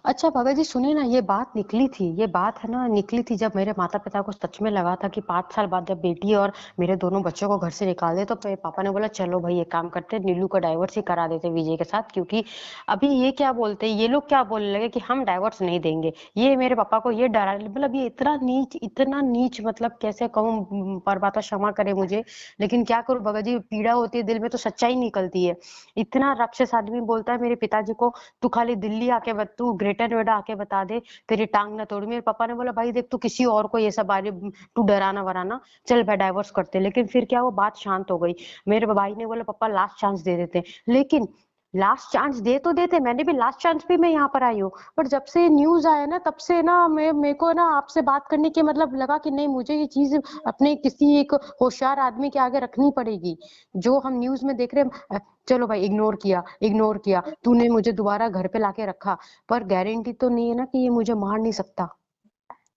अच्छा बाबा जी सुनिए ना ये बात निकली थी ये बात है ना निकली थी जब मेरे माता पिता को सच में लगा था कि 5 साल बाद जब बेटी और मेरे दोनों बच्चों को घर से निकाल दे तो मेरे पापा ने बोला चलो भाई एक काम करते नीलू का डाइवोर्स ही करा देते विजय के साथ क्योंकि अभी ये क्या बोलते हैं ये लोग क्या बोलने लगे कि हम डाइवोर्स नहीं देंगे ये मेरे पापा को ये डरा मतलब ये इतना नीच मतलब कैसे कहूँ परमात्मा क्षमा करे मुझे लेकिन क्या करूँ बाबा जी पीड़ा होती है दिल में तो सच्चाई निकलती है इतना राक्षस आदमी बोलता है मेरे पिताजी को तू खाली दिल्ली आके तू ग्रेटर नोएडा आके बता दे तेरी टांग ना तोड़ मेरे पापा ने बोला भाई देख तू किसी और को ये सब बारे तू डराना वराना चल भाई डाइवोर्स करते लेकिन फिर क्या वो बात शांत हो गई मेरे भाई ने बोला पापा लास्ट चांस दे देते लेकिन लास्ट चांस दे तो देते, मैंने भी लास्ट चांस पे मैं यहाँ पर आई हूँ, पर जब से न्यूज आया ना तब से ना मैं मेरे को ना आपसे बात करने के मतलब लगा कि नहीं, मुझे ये चीज अपने किसी एक होशियार आदमी के आगे रखनी पड़ेगी। जो हम न्यूज में देख रहे हैं, चलो भाई इग्नोर किया, तूने मुझे दोबारा घर पे लाके रखा, पर गारंटी तो नहीं है ना कि ये मुझे मार नहीं सकता।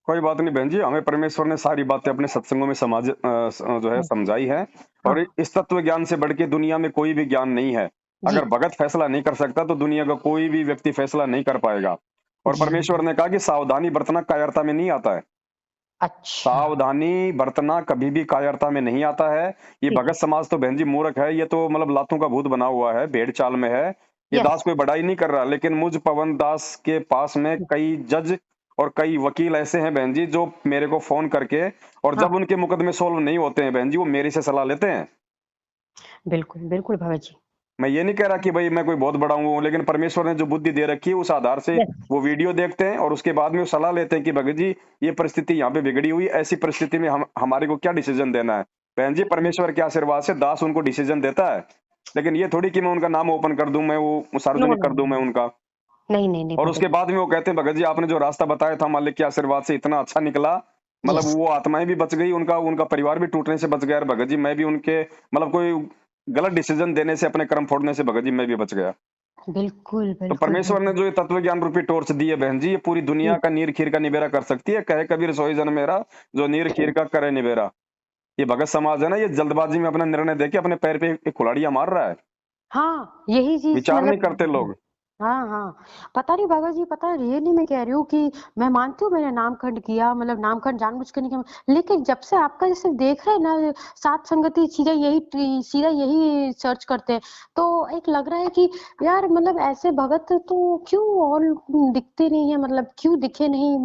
कोई बात नहीं बहन जी, हमें परमेश्वर ने सारी बातें अपने सत्संगों में जो है समझाई है। और हाँ इस तत्व ज्ञान से बढ़ के दुनिया में कोई भी ज्ञान नहीं है। जी अगर भगत फैसला नहीं कर सकता तो दुनिया का कोई भी व्यक्ति फैसला नहीं कर पाएगा। और जी। परमेश्वर ने कहा कि सावधानी बरतना कायरता में नहीं आता है। अच्छा। सावधानी बरतना कभी भी कायरता में नहीं आता है। ये ठीक भगत है। समाज तो बहन जी मूर्ख है, ये तो मतलब लातों का भूत बना हुआ है, भेड़ चाल में है। ये यस। दास कोई बड़ाई नहीं कर रहा, लेकिन मुझ पवन दास के पास में कई जज और कई वकील ऐसे हैं बहन जी, जो मेरे को फोन करके, और जब हाँ उनके मुकदमे सोल्व नहीं होते हैं बहन जी, वो मेरे से सलाह लेते हैं। बिल्कुल बिल्कुल भगत जी। मैं ये नहीं कह रहा कि भाई मैं कोई बहुत बड़ा हूँ, लेकिन परमेश्वर ने जो बुद्धि दे रखी है उस आधार से यस। वो वीडियो देखते हैं और उसके बाद में वो सलाह लेते हैं कि भगत जी ये परिस्थिति यहाँ पे बिगड़ी हुई, ऐसी परिस्थिति में हम हमारे को क्या डिसीजन देना है। बहन जी परमेश्वर के आशीर्वाद से दास उनको डिसीजन देता है, लेकिन ये थोड़ी कि मैं उनका नाम ओपन कर दूं, मैं वो नो सार्वजनिक नो कर दूं मैं नो। उनका। नहीं नहीं नहीं और भगत उसके जी। बाद में वो कहते हैं भगत जी आपने जो रास्ता बताया था मालिक के आशीर्वाद से इतना अच्छा निकला, मतलब यस। वो आत्माएं भी बच गई, उनका उनका परिवार भी टूटने से बच गया। और भगत जी मैं भी उनके मतलब कोई गलत डिसीजन देने से, अपने कर्म फोड़ने से भगत जी मैं भी बच गया। बिल्कुल तो बिल्कुल परमेश्वर ने बिल्कुल। जो ये तत्व ज्ञान रूपी टॉर्च दी है बहन जी, ये पूरी दुनिया जी। का नीर खीर का निबेरा कर सकती है। कहे कबीर सोई जन मेरा, जो नीर खीर का करे निबेरा। ये भगत समाज है ना, ये जल्दबाजी में अपना निर्णय देके अपने पैर पे एक कुल्हाड़ियां मार रहा है। हाँ यही चीज विचार नहीं करते मतलब। लोग। हाँ हाँ। पता नहीं भगत जी, पता है रियली मैं कह रही हूँ कि मैं मानती हूँ मैंने नामखंड किया, मतलब नामखंड जानबूझ के नहीं किया, लेकिन जब से आपका जैसे देख रहे हैं ना सात संगति, सीधा यही सर्च करते हैं, तो एक लग रहा है कि यार मतलब ऐसे भगत तो क्यों और दिखते नहीं है, मतलब क्यों दिखे नहीं।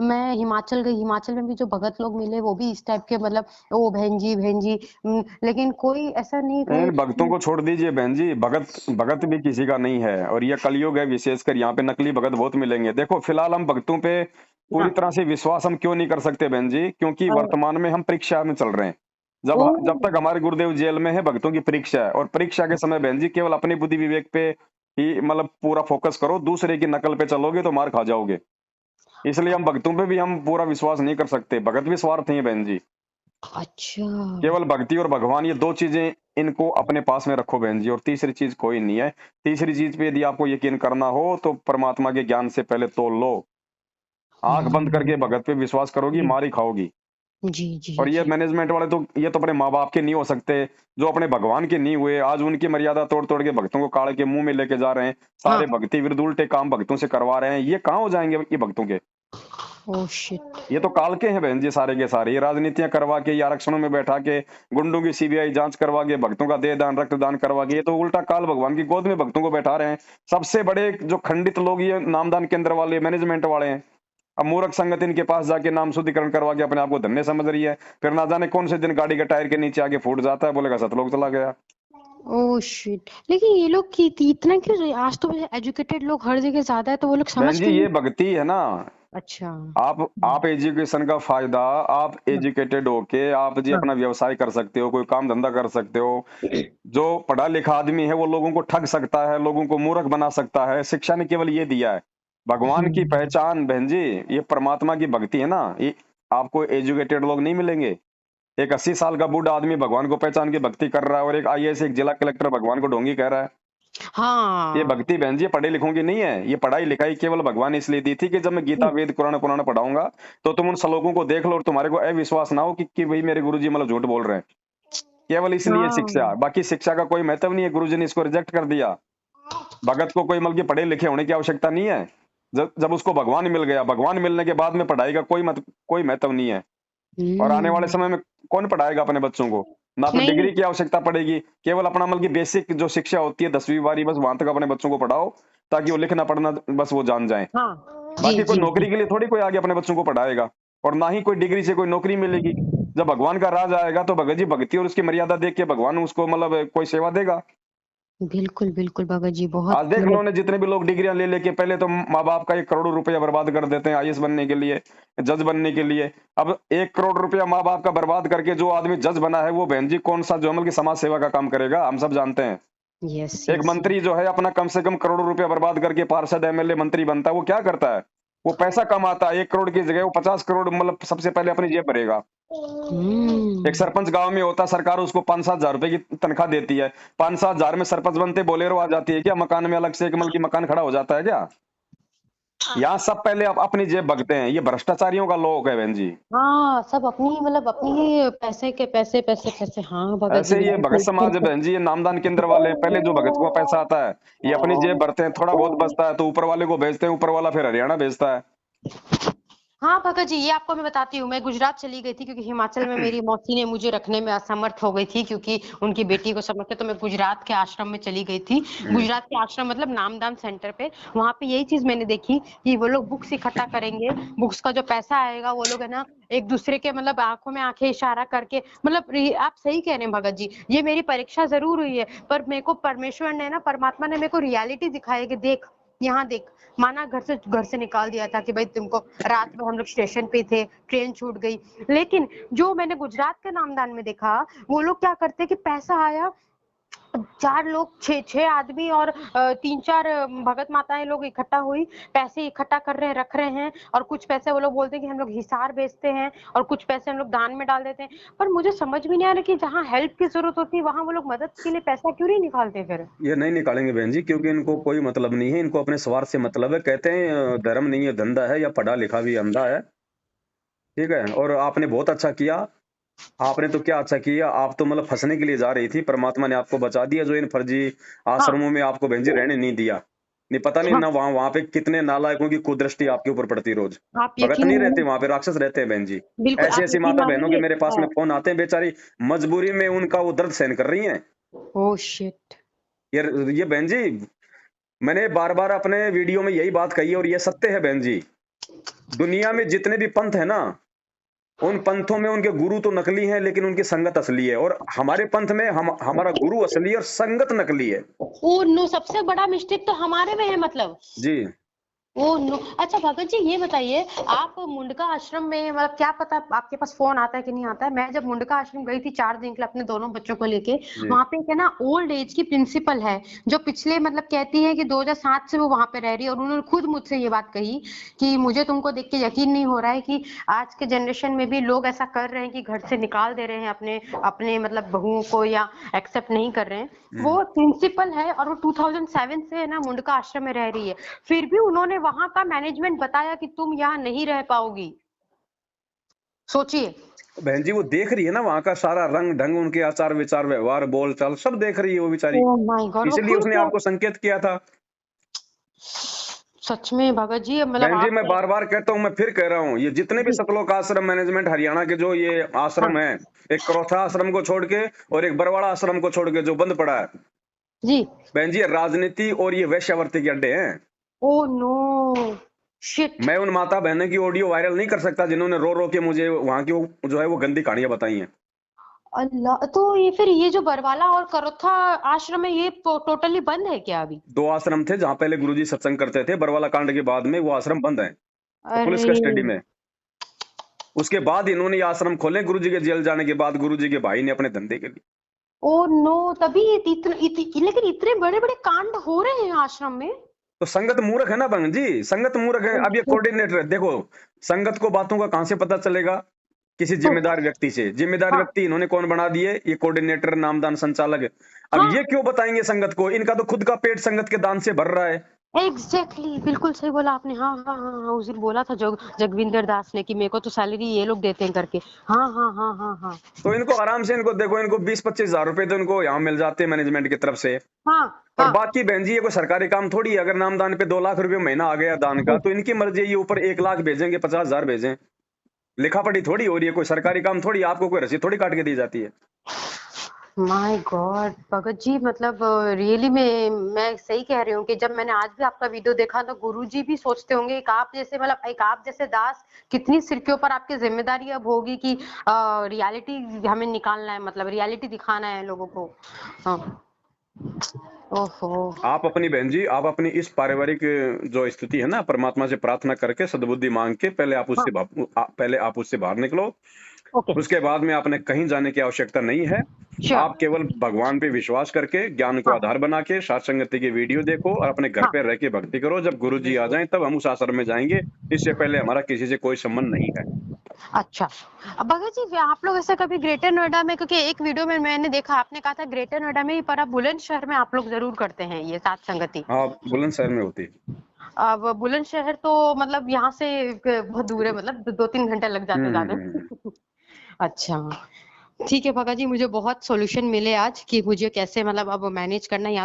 मैं हिमाचल गई, हिमाचल में भी जो भगत लोग मिले वो भी इस टाइप के, मतलब ओ बहन जी, लेकिन कोई ऐसा नहीं कहे इन भक्तों कि। को छोड़ दीजिए बहन जी, भगत भगत भी किसी का नहीं है। और ये कलयुग है, विशेषकर यहाँ पे नकली भगत बहुत मिलेंगे। देखो फिलहाल हम भक्तों पे पूरी हाँ। तरह से विश्वास हम क्यों नहीं कर सकते बहन जी, क्योंकि वर्तमान में हम परीक्षा में चल रहे हैं। ओ। जब तक हमारे गुरुदेव जेल में है, भक्तों की परीक्षा है। और परीक्षा के समय बहन जी केवल अपनी बुद्धि विवेक पे ही मतलब पूरा फोकस करो, दूसरे की नकल पे चलोगे तो मार खा जाओगे। इसलिए हम भक्तों पे भी हम पूरा विश्वास नहीं कर सकते, भगत भी स्वार्थी हैं बहन जी। अच्छा। केवल भक्ति और भगवान, ये दो चीजें इनको अपने पास में रखो बहन जी, और तीसरी चीज कोई नहीं है। तीसरी चीज पे यदि आपको यकीन करना हो तो परमात्मा के ज्ञान से पहले तोल लो। आंख बंद करके हम्म। भगत पे विश्वास करोगी, जी मार ही खाओगी। जी जी और ये जी। मैनेजमेंट वाले तो ये तो अपने माँ बाप के नहीं हो सकते, जो अपने भगवान के नहीं हुए, आज उनकी मर्यादा तोड़ तोड़ के भक्तों को काढ़ के मुंह में लेके जा रहे हैं। हाँ। सारे भक्ति विरुद्ध उल्टे काम भक्तों से करवा रहे हैं, ये कहाँ हो जाएंगे ये भक्तों के। Oh shit. ये तो काल के हैं बहन जी सारे के सारे, ये राजनीतियां करवा के, ये आरक्षणों में बैठा के, गुंडों की सीबीआई जांच करवा के, भक्तों का देह दान रक्तदान करवा के, ये तो उल्टा काल भगवान की गोद में भक्तों को बैठा रहे हैं। सबसे बड़े जो खंडित लोग ये नामदान केंद्र वाले मैनेजमेंट वाले हैं। अब मूर्ख संगत इनके पास जाके नाम शुद्धिकरण करवा के अपने आप को धन्य समझ रही है, फिर ना जाने कौन से दिन गाड़ी के टायर के नीचे आके फूट जाता है, बोलेगा सतलोक चला गया। ओ शिट, लेकिन ये लोग की इतना क्यों, आज तो एजुकेटेड लोग हर जगह ज्यादा है तो वो लोग बहन समझ जी क्यों नहीं। ये भक्ति है ना। अच्छा। आप एजुकेशन का फायदा, आप एजुकेटेड होके आप जी हाँ। अपना व्यवसाय कर सकते हो, कोई काम धंधा कर सकते हो। जो पढ़ा लिखा आदमी है वो लोगों को ठग सकता है, लोगों को मूर्ख बना सकता है। शिक्षा ने केवल ये दिया है। भगवान की हम्म। पहचान बहन जी, ये परमात्मा की भक्ति है ना, ये आपको एजुकेटेड लोग नहीं मिलेंगे। एक 80 साल का बूढ़ा आदमी भगवान को पहचान के भक्ति कर रहा है, और एक आईएएस एक जिला कलेक्टर भगवान को ढोंगी कह रहा है। ये हाँ। भक्ति बहन जी पढ़े लिखों की नहीं है। ये पढ़ाई लिखाई केवल भगवान ने इसलिए दी थी कि जब मैं गीता वेद कुरान पुराण पढ़ाऊंगा तो तुम उन श्लोकों को देख लो और तुम्हारे को अविश्वास ना हो कि भाई मेरे गुरुजी मतलब झूठ बोल रहे हैं। केवल इसलिए शिक्षा, हाँ। बाकी शिक्षा का कोई महत्व नहीं है। गुरुजी ने इसको रिजेक्ट कर दिया। भगत को कोई मतलब कि पढ़े लिखे होने की आवश्यकता नहीं है। जब जब उसको भगवान मिल गया, भगवान मिलने के बाद में पढ़ाई का कोई महत्व नहीं है। और आने वाले हम्म। समय में कौन पढ़ाएगा अपने बच्चों को। ना तो नहीं। डिग्री की आवश्यकता पड़ेगी, केवल अपना मतलब की बेसिक जो शिक्षा होती है 10वीं 12वीं, बस वहां तक अपने बच्चों को पढ़ाओ, ताकि वो लिखना पढ़ना बस वो जान जाए। हाँ जी बाकी कोई जी जी। नौकरी के लिए थोड़ी कोई आगे अपने बच्चों को पढ़ाएगा। और ना ही कोई डिग्री से कोई नौकरी मिलेगी। जब भगवान का राज आएगा तो भगत जी भक्ति और उसकी मर्यादा देख के भगवान उसको मतलब कोई सेवा देगा। बिल्कुल बिल्कुल भगत जी, आज बहुत देख लो मतलब। ने जितने भी लोग डिग्रियां ले लेके पहले तो माँ बाप का 1 करोड़ रुपया बर्बाद कर देते हैं आईएएस बनने के लिए, जज बनने के लिए। अब 1 करोड़ रुपया माँ बाप का बर्बाद करके जो आदमी जज बना है, वो बहन जी कौन सा जो अमल की समाज सेवा का काम करेगा, हम सब जानते हैं। यस एक यस। मंत्री जो है अपना कम से कम करोड़ों रुपया बर्बाद करके पार्षद एमएलए मंत्री बनता है, वो क्या करता है? वो पैसा कमाता है, 1 करोड़ की जगह वो 50 करोड़ मतलब सबसे पहले अपनी जेब भरेगा। एक हम्म। सरपंच गांव में होता है, सरकार उसको 5-7 हजार रुपए की तनख्वाह देती है। 5-7 हजार में सरपंच बनते बोलेरो आ जाती है क्या? मकान में अलग से एक मतलब की मकान खड़ा हो जाता है क्या? यहाँ सब पहले अपनी जेब भगते हैं, ये भ्रष्टाचारियों का लोग है बहन जी। हाँ, सब अपनी मतलब अपनी ही पैसे के पैसे पैसे पैसे। हाँ भगत जी ऐसे ये बिल्कुल भगत सही समाज है कह बहन जी, ये नामदान केंद्र वाले हैं। पहले जो भगत को पैसा आता है, ये अपनी जेब भरते हैं, थोड़ा बहुत बचता है तो ऊपर वाले को भेजते हैं, ऊपर वाला फिर हरियाणा भेजता है। हाँ भगत जी, ये आपको मैं बताती हूँ। मैं गुजरात चली गई थी क्योंकि हिमाचल में मेरी मौसी ने मुझे रखने में असमर्थ हो गई थी, क्योंकि उनकी बेटी को समझ के, तो मैं गुजरात के आश्रम में चली गई थी। गुजरात के आश्रम मतलब नामदान सेंटर पे। वहां पे यही चीज मैंने देखी कि वो लोग बुक्स इकट्ठा करेंगे, बुक्स का जो पैसा आएगा वो लोग है ना एक दूसरे के मतलब आंखों में आंखें इशारा करके, मतलब आप सही कह रहे हैं भगत जी, ये मेरी परीक्षा जरूर हुई है, पर मेरे को परमेश्वर ने ना, परमात्मा ने मेरे को रियलिटी दिखाई है कि देख, यहाँ देख। माना घर से निकाल दिया था कि भाई तुमको, रात में हम लोग स्टेशन पे थे, ट्रेन छूट गई, लेकिन जो मैंने गुजरात के नामदान में देखा, वो लोग क्या करते कि पैसा आया, 4 लोग, 6 आदमी और 3-4 भगत माताएं लोग इकट्ठा हुई, पैसे इकट्ठा कर रहे हैं, रख रहे हैं, और कुछ पैसे वो लोग बोलते हैं कि हम लोग हिसार बेचते हैं, और कुछ पैसे हम लोग दान में डाल देते हैं। पर मुझे समझ में नहीं आ रहा कि जहाँ हेल्प की जरूरत होती है वहां वो लोग मदद के लिए पैसा क्यों नहीं निकालते फिर। ये नहीं निकालेंगे बहन जी, क्योंकि इनको कोई मतलब नहीं है, इनको अपने स्वार्थ से मतलब है। कहते हैं धर्म नहीं है धंधा है, या पढ़ा लिखा भी अंधा है। ठीक है, और आपने बहुत अच्छा किया। आपने तो क्या अच्छा किया, आप तो मतलब फंसने के लिए जा रही थी, परमात्मा ने आपको बचा दिया, जो इन फर्जी हाँ आश्रमों में आपको बहन जी रहने नहीं दिया। नहीं पता नहीं हाँ। ना, वहां वहां पे कितने नालायकों की कुदृष्टि आपके ऊपर पड़ती रोज। आप भगत यकीन नहीं रहते मानिए, वहां पे, राक्षस रहते हैं बहन जी। बिल्कुल ऐसी आप ऐसी यकीन माता बहनों के मानेंगे। मेरे पास में फोन आते हैं, बेचारी मजबूरी में उनका वो दर्द सहन कर रही हैं। Oh shit. ये ये बहन जी, मैंने बार बार अपने वीडियो में यही बात कही है, और ये सत्य है बहन जी। दुनिया में जितने भी पंथ है ना, उन पंथों में उनके गुरु तो नकली हैं, लेकिन उनकी संगत असली है। और हमारे पंथ में हमारा गुरु असली है और संगत नकली है। ओह नो, सबसे बड़ा मिस्टेक तो हमारे में है मतलब। जी। Oh no. अच्छा भगत जी ये बताइए, आप मुंडका आश्रम में मतलब क्या पता आपके पास फोन आता है कि नहीं आता है। मैं जब मुंडका आश्रम गई थी 4 दिन के लिए अपने दोनों बच्चों को लेके, जी। वहां पे एक है ना ओल्ड एज की प्रिंसिपल है, जो पिछले मतलब कहती है कि 2007 से वो वहां पे रह रही है, और उन्होंने खुद मुझसे ये बात कही कि मुझे तुमको देख के यकीन नहीं हो रहा है कि आज के जनरेशन में भी लोग ऐसा कर रहे हैं कि घर से निकाल दे रहे हैं अपने अपने मतलब बहुओं को, या एक्सेप्ट नहीं कर रहे हैं। वो प्रिंसिपल है और वो 2007 से है ना मुंडका आश्रम में रह रही है, फिर भी उन्होंने वहां का मैनेजमेंट बताया कि तुम यहाँ नहीं रह पाओगी। सोचिए। बहन जी वो देख रही है ना वहां का सारा रंग ढंग, उनके आचार विचार व्यवहार बोल चाल सब देख रही है वो बेचारी। ओह माय गॉड, वो इसलिए खुद उसने को। आपको संकेत किया था। सच में भगत जी मतलब बहन जी आप मैं बार बार कहता हूँ, मैं फिर कह रहा हूँ, ये जितने भी जी। सतलोक आश्रम मैनेजमेंट हरियाणा के जो ये हाँ आश्रम है, एक करौथा आश्रम को छोड़ के और एक बरवाड़ा आश्रम को छोड़ के जो बंद पड़ा है, जी। बहन जी ये राजनीति और ये वैश्यावृत्ति के अड्डे हैं। Oh no shit. मैं उन माता बहनों की ऑडियो वायरल नहीं कर सकता जिन्होंने रो रो के मुझे वहां की जो है वो गंदी कहानियां बताई हैं। अल्लाह, तो ये फिर ये जो बरवाला और करोथा आश्रम है ये टोटली बंद है क्या अभी। दो आश्रम थे जहां पहले गुरुजी सत्संग करते थे, बरवाला कांड के बाद में वो आश्रम बंद है, तो पुलिस अरे। कस्टडी में। उसके बाद इन्होंने ये आश्रम खोले, गुरुजी के जेल जाने के बाद गुरुजी के भाई ने अपने धंधे के लिए। ओह नो, तभी लेकिन इतने बड़े बड़े कांड हो रहे हैं आश्रम में। तो संगत मूर्ख है ना बहन जी, संगत मूर्ख है। अब ये कोऑर्डिनेटर है, देखो संगत को बातों का कहां से पता चलेगा? किसी तो जिम्मेदार व्यक्ति से। जिम्मेदार हाँ व्यक्ति इन्होंने कौन बना दिए? ये कोऑर्डिनेटर नामदान संचालक। अब हाँ ये क्यों बताएंगे संगत को? इनका तो खुद का पेट संगत के दान से भर रहा है। एग्जैक्टली, बिल्कुल सही बोला आपने। हाँ हाँ हाँ हाँ, उस दिन बोला था जगविंदर दास ने कि मेरे को तो सैलरी ये लोग देते हैं करके। हाँ हाँ हाँ हाँ हाँ तो इनको आराम से, इनको देखो, इनको 20-25 हजार रुपए तो इनको यहाँ मिल जाते हैं मैनेजमेंट की तरफ से। हाँ और हाँ। बाकी बहन जी ये कोई सरकारी काम थोड़ी है। अगर नामदान पे 2 लाख रुपए महीना आ गया दान का, तो इनकी मर्जी है, ये ऊपर 1 लाख भेजेंगे, 50 हजार भेजें। लिखा पढ़ी थोड़ी हो रही है, कोई सरकारी काम थोड़ी, आपको कोई रसीद थोड़ी काट के दी जाती है। माय गॉड भगत जी, मतलब रियली मैं सही कह रही हूँ कि जब मैंने आज भी आपका वीडियो देखा तो गुरुजी भी सोचते होंगे एक आप जैसे मतलब एक आप जैसे दास, कितनी सिर के ऊपर आपकी जिम्मेदारी अब होगी कि रियलिटी हमें निकालना है, मतलब रियलिटी दिखाना है लोगों को। हाँ। ओहो। आप अपनी बहन जी, आप अपनी इस पारिवारिक जो स्थिति है ना, परमात्मा से प्रार्थना करके सद्बुद्धि मांग के पहले आप हाँ उससे पहले आप उससे बाहर निकलो। ओके। उसके बाद में आपने कहीं जाने की आवश्यकता नहीं है। श्योर। आप केवल भगवान पे विश्वास करके, ज्ञान को हाँ। आधार बना के सात संगति की वीडियो देखो और अपने घर हाँ। पे रह के भक्ति करो। जब गुरु जी आ बिल्कुल। जाएं तब हम उस आश्रम में जाएंगे। इससे पहले हमारा किसी से कोई संबंध नहीं है। अच्छा। भगत जी, आप लोग ऐसा कभी ग्रेटर नोएडा में, क्योंकि एक वीडियो में मैंने देखा आपने कहा था ग्रेटर नोएडा में ही, पर अब बुलंदशहर में आप लोग जरूर करते हैं ये सात संगति। हाँ, बुलंदशहर में होती है। अब बुलंदशहर तो मतलब यहाँ से बहुत दूर है, मतलब 2-3 घंटे लग जाते हम्म, जाने हम्म, में। अच्छा। ठीक है भगत जी, मुझे बहुत सॉल्यूशन मिले आज कि मुझे कैसे मतलब अब मैनेज करना है।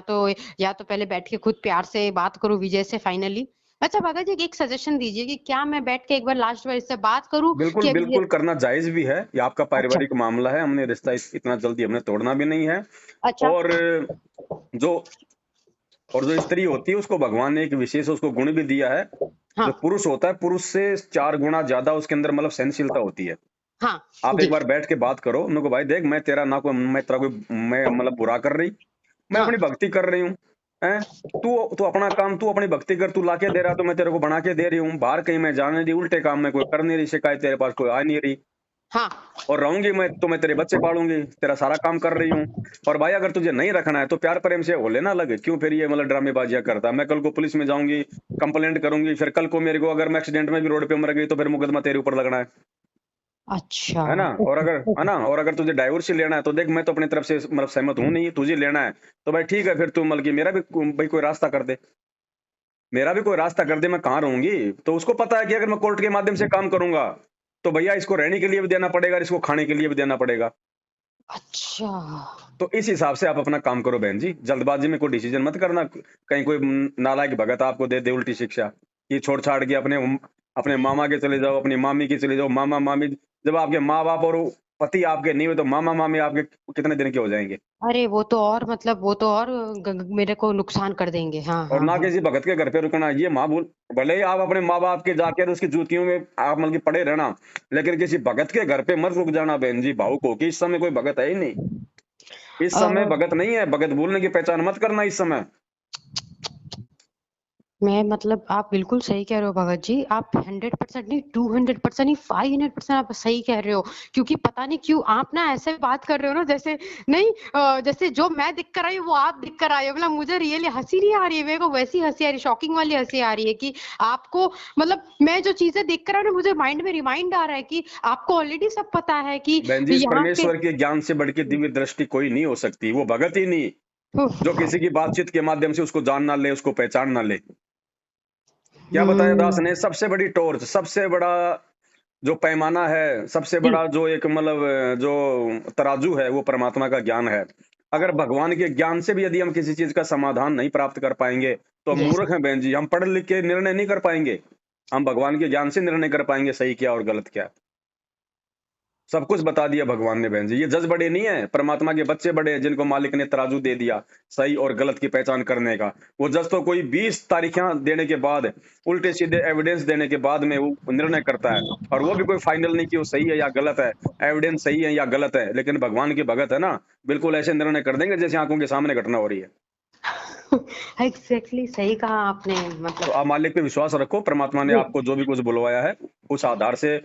या तो पहले बैठ के खुद प्यार से बात करूं विजय से फाइनली। अच्छा भगत जी, एक सजेशन दीजिए कि क्या मैं बैठ के एक बार लास्ट बार इससे बात करूं बिल्कुल कि अभी ये। बिल्कुल करना जायज भी है। ये आपका अच्छा। पारिवारिक मामला है। हमने रिश्ता इतना जल्दी हमने तोड़ना भी नहीं है। अच्छा। और जो और जो स्त्री होती है उसको भगवान ने एक विशेष उसको गुण भी दिया है। जो हाँ। पुरुष होता है, पुरुष से 4 गुना ज्यादा उसके अंदर मतलब सहनशीलता होती है। हाँ। आप एक जी। बार बैठ के बात करो, उनको को भाई देख, मैं तेरा ना कोई, मैं तेरा कोई, मैं मतलब बुरा कर रही, मैं हाँ। अपनी भक्ति कर रही हूँ। हैं? तू तू अपना काम, तू अपनी भक्ति कर, तू लाके दे रहा, तो मैं तेरे को बना के दे रही हूँ। बाहर कहीं मैं जाने दी, उल्टे काम में कोई कर नहीं रही, शिकायत तेरे पास कोई आ नहीं रही। हाँ। और रहूंगी मैं तो मैं तेरे बच्चे पालूंगी, तेरा सारा काम कर रही हूँ। और भाई अगर तुझे नहीं रखना है तो प्यार प्रेम से हो लेना, लगे क्यों फिर ये मतलब ड्रामेबाजियां करता है। मैं कल को पुलिस में जाऊंगी, कंप्लेंट करूंगी, फिर कल को मेरे को अगर मैं एक्सीडेंट में भी रोड पे मर गई तो फिर मुकदमा तेरे ऊपर लगना अच्छा। है ना। और ओके। अगर है ओके। ना, और अगर तुझे डाइवोर्स ही लेना है तो देख, मैं तो अपनी तरफ से मतलब सहमत हूं नहीं, तुझे लेना है तो भाई ठीक है, फिर तू मतलब कि मेरा भी भाई कोई रास्ता कर दे, मेरा भी कोई रास्ता कर दे, मैं कहाँ रहूंगी। तो उसको पता है कि अगर मैं कोर्ट के माध्यम से काम करूंगा तो भैया इसको रहने के लिए भी देना पड़ेगा, इसको खाने के लिए भी देना पड़ेगा। अच्छा। तो इस हिसाब से आप अपना काम करो बहन जी, जल्दबाजी में कोई डिसीजन मत करना। कहीं कोई नालायक भगत आपको दे दे उल्टी शिक्षा कि छोड़ छाड़ के अपने मामा के चले जाओ, अपनी मामी के चले जाओ। मामा मामी, जब आपके माँ बाप और पति आपके नहीं हुए तो मामा मामी आपके कितने दिन के हो जाएंगे। अरे वो तो और मतलब वो तो और मेरे को नुकसान कर देंगे। हाँ और हाँ ना हाँ। किसी भगत के घर पे रुकना, ये माँ भूल, भले ही आप अपने माँ बाप के जाके उसकी जूतियों में आप मतलब कि पड़े रहना, लेकिन किसी भगत के घर पे मत रुक जाना बहन जी। भावुक हो कि इस समय कोई भगत है ही नहीं, इस समय अ, भगत नहीं है। भगत भूलने की पहचान मत करना इस समय। मैं मतलब आप बिल्कुल सही कह रहे हो भगत जी। आप 100% नहीं, 200% नहीं, 500% आप सही कह रहे हो। क्योंकि पता नहीं क्यों आप ना ऐसे बात कर रहे हो ना, जैसे नहीं जैसे जो मैं दिख कर आई हूँ वो आप दिख कर आए हो। मतलब मुझे रियली हंसी नहीं आ रही है, मेरे को वैसी हंसी आ रही है, शॉकिंग वाली हंसी आ रही है कि आपको मतलब मैं जो चीजें देख कर आ रही हूँ मुझे माइंड में रिमाइंड आ रहा है कि आपको ऑलरेडी सब पता है कि बहन जी, इस यहाँ के। परमेश्वर के ज्ञान से बढ़ के दिव्य दृष्टि कोई नहीं हो सकती। वो भगत ही नहीं जो उफ। किसी की बातचीत के माध्यम से उसको जान ना ले, उसको पहचान ना ले। क्या बताया दास हम्म। ने, सबसे बड़ी टॉर्च, सबसे बड़ा जो पैमाना है, सबसे जी। बड़ा जो एक मतलब जो तराजू है वो परमात्मा का ज्ञान है। अगर भगवान के ज्ञान से भी यदि हम किसी चीज का समाधान नहीं प्राप्त कर पाएंगे तो हम यस। मूर्ख हैं बहन जी। हम पढ़ लिख के निर्णय नहीं कर पाएंगे, हम भगवान के ज्ञान से निर्णय कर पाएंगे सही क्या और गलत क्या। सब कुछ बता दिया भगवान ने बहन जी। ये जज बड़े नहीं है, परमात्मा के बच्चे बड़े हैं जिनको मालिक ने तराजू दे दिया सही और गलत की पहचान करने का। वो जज तो कोई 20 तारीखें देने के बाद, उल्टे सीधे एविडेंस देने के बाद में वो निर्णय करता है। और वो भी कोई फाइनल नहीं कि वो सही है या गलत है, एविडेंस सही है या गलत है। लेकिन भगवान के भगत है ना, बिल्कुल ऐसे निर्णय कर देंगे जैसे आंखों के सामने घटना हो रही है। एग्जैक्टली सही कहा आपने तो मतलब। आप मालिक पे विश्वास रखो, परमात्मा ने जी। आपको जो भी कुछ बुलवाया है उस आधार से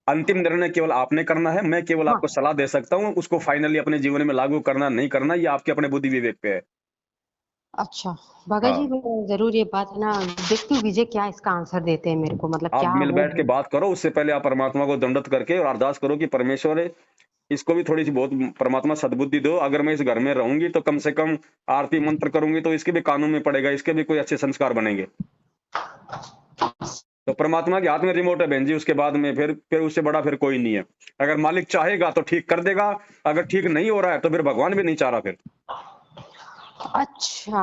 अंतिम निर्णय केवल आपने करना है। मैं केवल हाँ। आपको सलाह दे सकता हूँ, उसको फाइनली अपने जीवन में लागू करना नहीं करना ये आपके अपने बुद्धि विवेक पे है। अच्छा। भगत जी, हाँ, मैं जरूर ये बात है ना देखती हूँ विजय क्या इसका आंसर देते हैं मेरे को, मतलब आप क्या मिल वो। बैठ के बात करो। उससे पहले आप परमात्मा को दंडवत करके और अरदास करो कि परमेश्वर इसको भी थोड़ी सी बहुत परमात्मा सद्बुद्धि दो। अगर मैं इस घर में रहूंगी तो कम से कम आरती मंत्र करूंगी तो इसके भी कानून में पड़ेगा, इसके भी कोई अच्छे संस्कार बनेंगे। तो परमात्मा के हाथ में रिमोट है बहन जी। उसके बाद में फिर उससे बड़ा फिर कोई नहीं है। अगर मालिक चाहेगा तो ठीक कर देगा, अगर ठीक नहीं हो रहा है तो फिर भगवान भी नहीं चाह रहा फिर। अच्छा।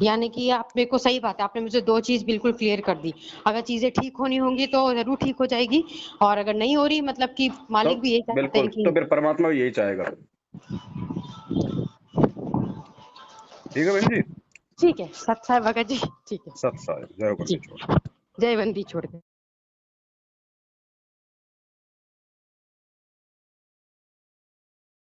यानी कि आप मेरे को सही बात है, आपने मुझे दो चीज बिल्कुल क्लियर कर दी। अगर चीजें ठीक होनी होंगी तो जरूर ठीक हो जाएगी, और अगर नहीं हो रही मतलब कि तो मालिक भी यही चाहते बिल्कुल, हैं तो कि। फिर परमात्मा भी यही चाहेगा। ठीक है बहन जी। ठीक है, सत्य है भगत जी। ठीक है। सत साय जय जी। बंदी छोड़। जय बंदी छोड़ के।